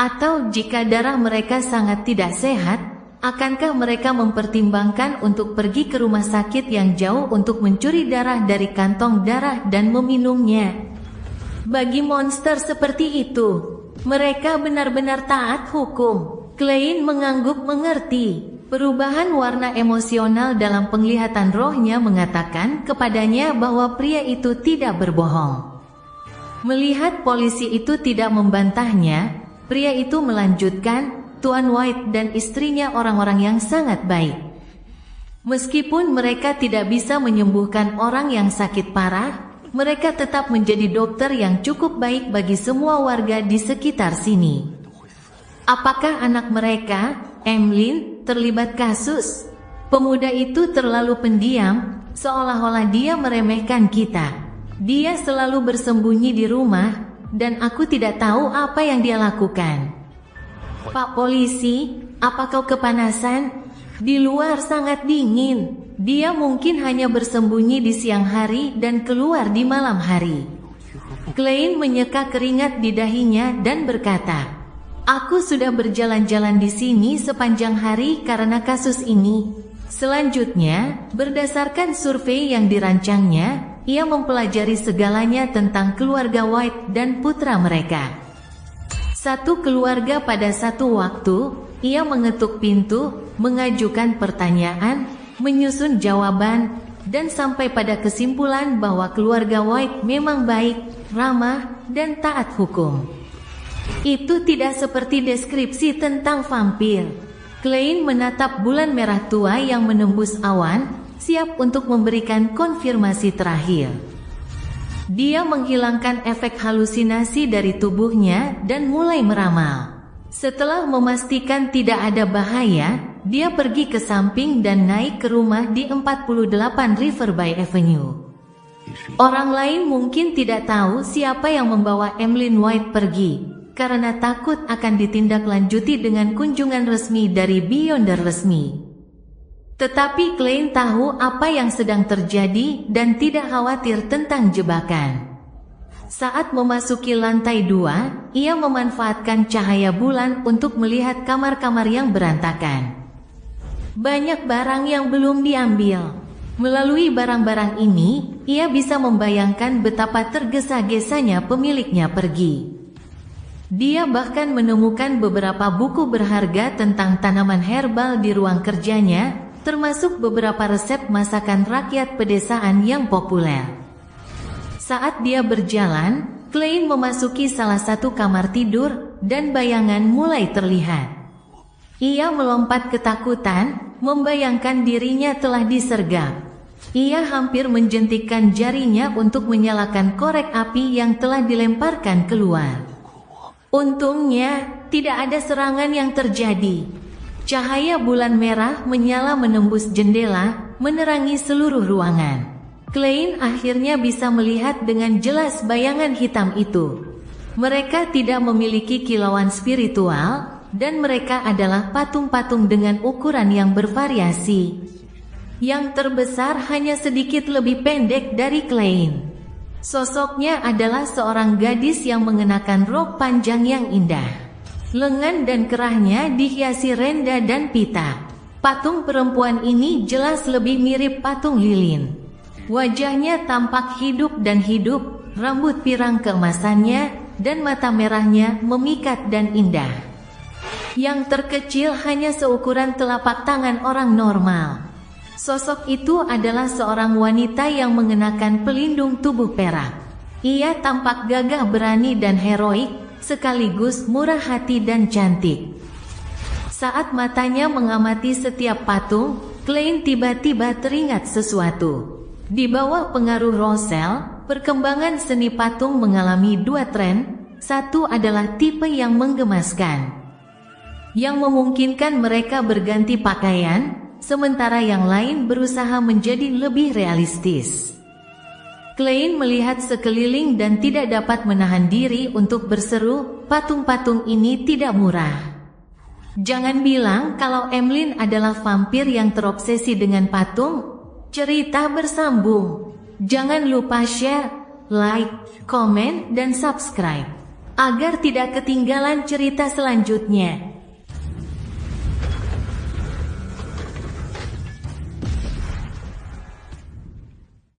atau jika darah mereka sangat tidak sehat, akankah mereka mempertimbangkan untuk pergi ke rumah sakit yang jauh untuk mencuri darah dari kantong darah dan meminumnya? Bagi monster seperti itu, mereka benar-benar taat hukum. Klein mengangguk mengerti. Perubahan warna emosional dalam penglihatan rohnya mengatakan kepadanya bahwa pria itu tidak berbohong. Melihat polisi itu tidak membantahnya, pria itu melanjutkan, "Tuan White dan istrinya orang-orang yang sangat baik. Meskipun mereka tidak bisa menyembuhkan orang yang sakit parah, mereka tetap menjadi dokter yang cukup baik bagi semua warga di sekitar sini." "Apakah anak mereka, Emlyn, terlibat kasus?" Pemuda itu terlalu pendiam, seolah-olah dia meremehkan kita. "Dia selalu bersembunyi di rumah, dan aku tidak tahu apa yang dia lakukan." "Pak polisi, apa kau kepanasan? Di luar sangat dingin. Dia mungkin hanya bersembunyi di siang hari dan keluar di malam hari." Klein menyeka keringat di dahinya dan berkata, "Aku sudah berjalan-jalan di sini sepanjang hari karena kasus ini." Selanjutnya, berdasarkan survei yang dirancangnya, ia mempelajari segalanya tentang keluarga White dan putra mereka. Satu keluarga pada satu waktu, ia mengetuk pintu, mengajukan pertanyaan, menyusun jawaban, dan sampai pada kesimpulan bahwa keluarga White memang baik, ramah, dan taat hukum. Itu tidak seperti deskripsi tentang vampir. Klein menatap bulan merah tua yang menembus awan, siap untuk memberikan konfirmasi terakhir. Dia menghilangkan efek halusinasi dari tubuhnya dan mulai meramal. Setelah memastikan tidak ada bahaya, dia pergi ke samping dan naik ke rumah di 48 Riverby Avenue. Orang lain mungkin tidak tahu siapa yang membawa Emlyn White pergi, karena takut akan ditindaklanjuti dengan kunjungan resmi dari Beyonder resmi. Tetapi Klein tahu apa yang sedang terjadi dan tidak khawatir tentang jebakan. Saat memasuki lantai 2, ia memanfaatkan cahaya bulan untuk melihat kamar-kamar yang berantakan. Banyak barang yang belum diambil. Melalui barang-barang ini, ia bisa membayangkan betapa tergesa-gesanya pemiliknya pergi. Dia bahkan menemukan beberapa buku berharga tentang tanaman herbal di ruang kerjanya, termasuk beberapa resep masakan rakyat pedesaan yang populer. Saat dia berjalan, Klein memasuki salah satu kamar tidur, dan bayangan mulai terlihat. Ia melompat ketakutan, membayangkan dirinya telah disergap. Ia hampir menjentikkan jarinya untuk menyalakan korek api yang telah dilemparkan keluar. Untungnya, tidak ada serangan yang terjadi. Cahaya bulan merah menyala menembus jendela, menerangi seluruh ruangan. Klein akhirnya bisa melihat dengan jelas bayangan hitam itu. Mereka tidak memiliki kilauan spiritual, dan mereka adalah patung-patung dengan ukuran yang bervariasi. Yang terbesar hanya sedikit lebih pendek dari Klein. Sosoknya adalah seorang gadis yang mengenakan rok panjang yang indah. Lengan dan kerahnya dihiasi renda dan pita. Patung perempuan ini jelas lebih mirip patung lilin. Wajahnya tampak hidup dan hidup, rambut pirang keemasannya, dan mata merahnya memikat dan indah. Yang terkecil hanya seukuran telapak tangan orang normal. Sosok itu adalah seorang wanita yang mengenakan pelindung tubuh perak. Ia tampak gagah berani dan heroik, sekaligus murah hati dan cantik. Saat matanya mengamati setiap patung, Klein tiba-tiba teringat sesuatu. Di bawah pengaruh Roselle, perkembangan seni patung mengalami dua tren. Satu adalah tipe yang menggemaskan, yang memungkinkan mereka berganti pakaian, sementara yang lain berusaha menjadi lebih realistis. Klein melihat sekeliling dan tidak dapat menahan diri untuk berseru, patung-patung ini tidak murah. Jangan bilang kalau Emlyn adalah vampir yang terobsesi dengan patung. Cerita bersambung. Jangan lupa share, like, komen, dan subscribe, agar tidak ketinggalan cerita selanjutnya.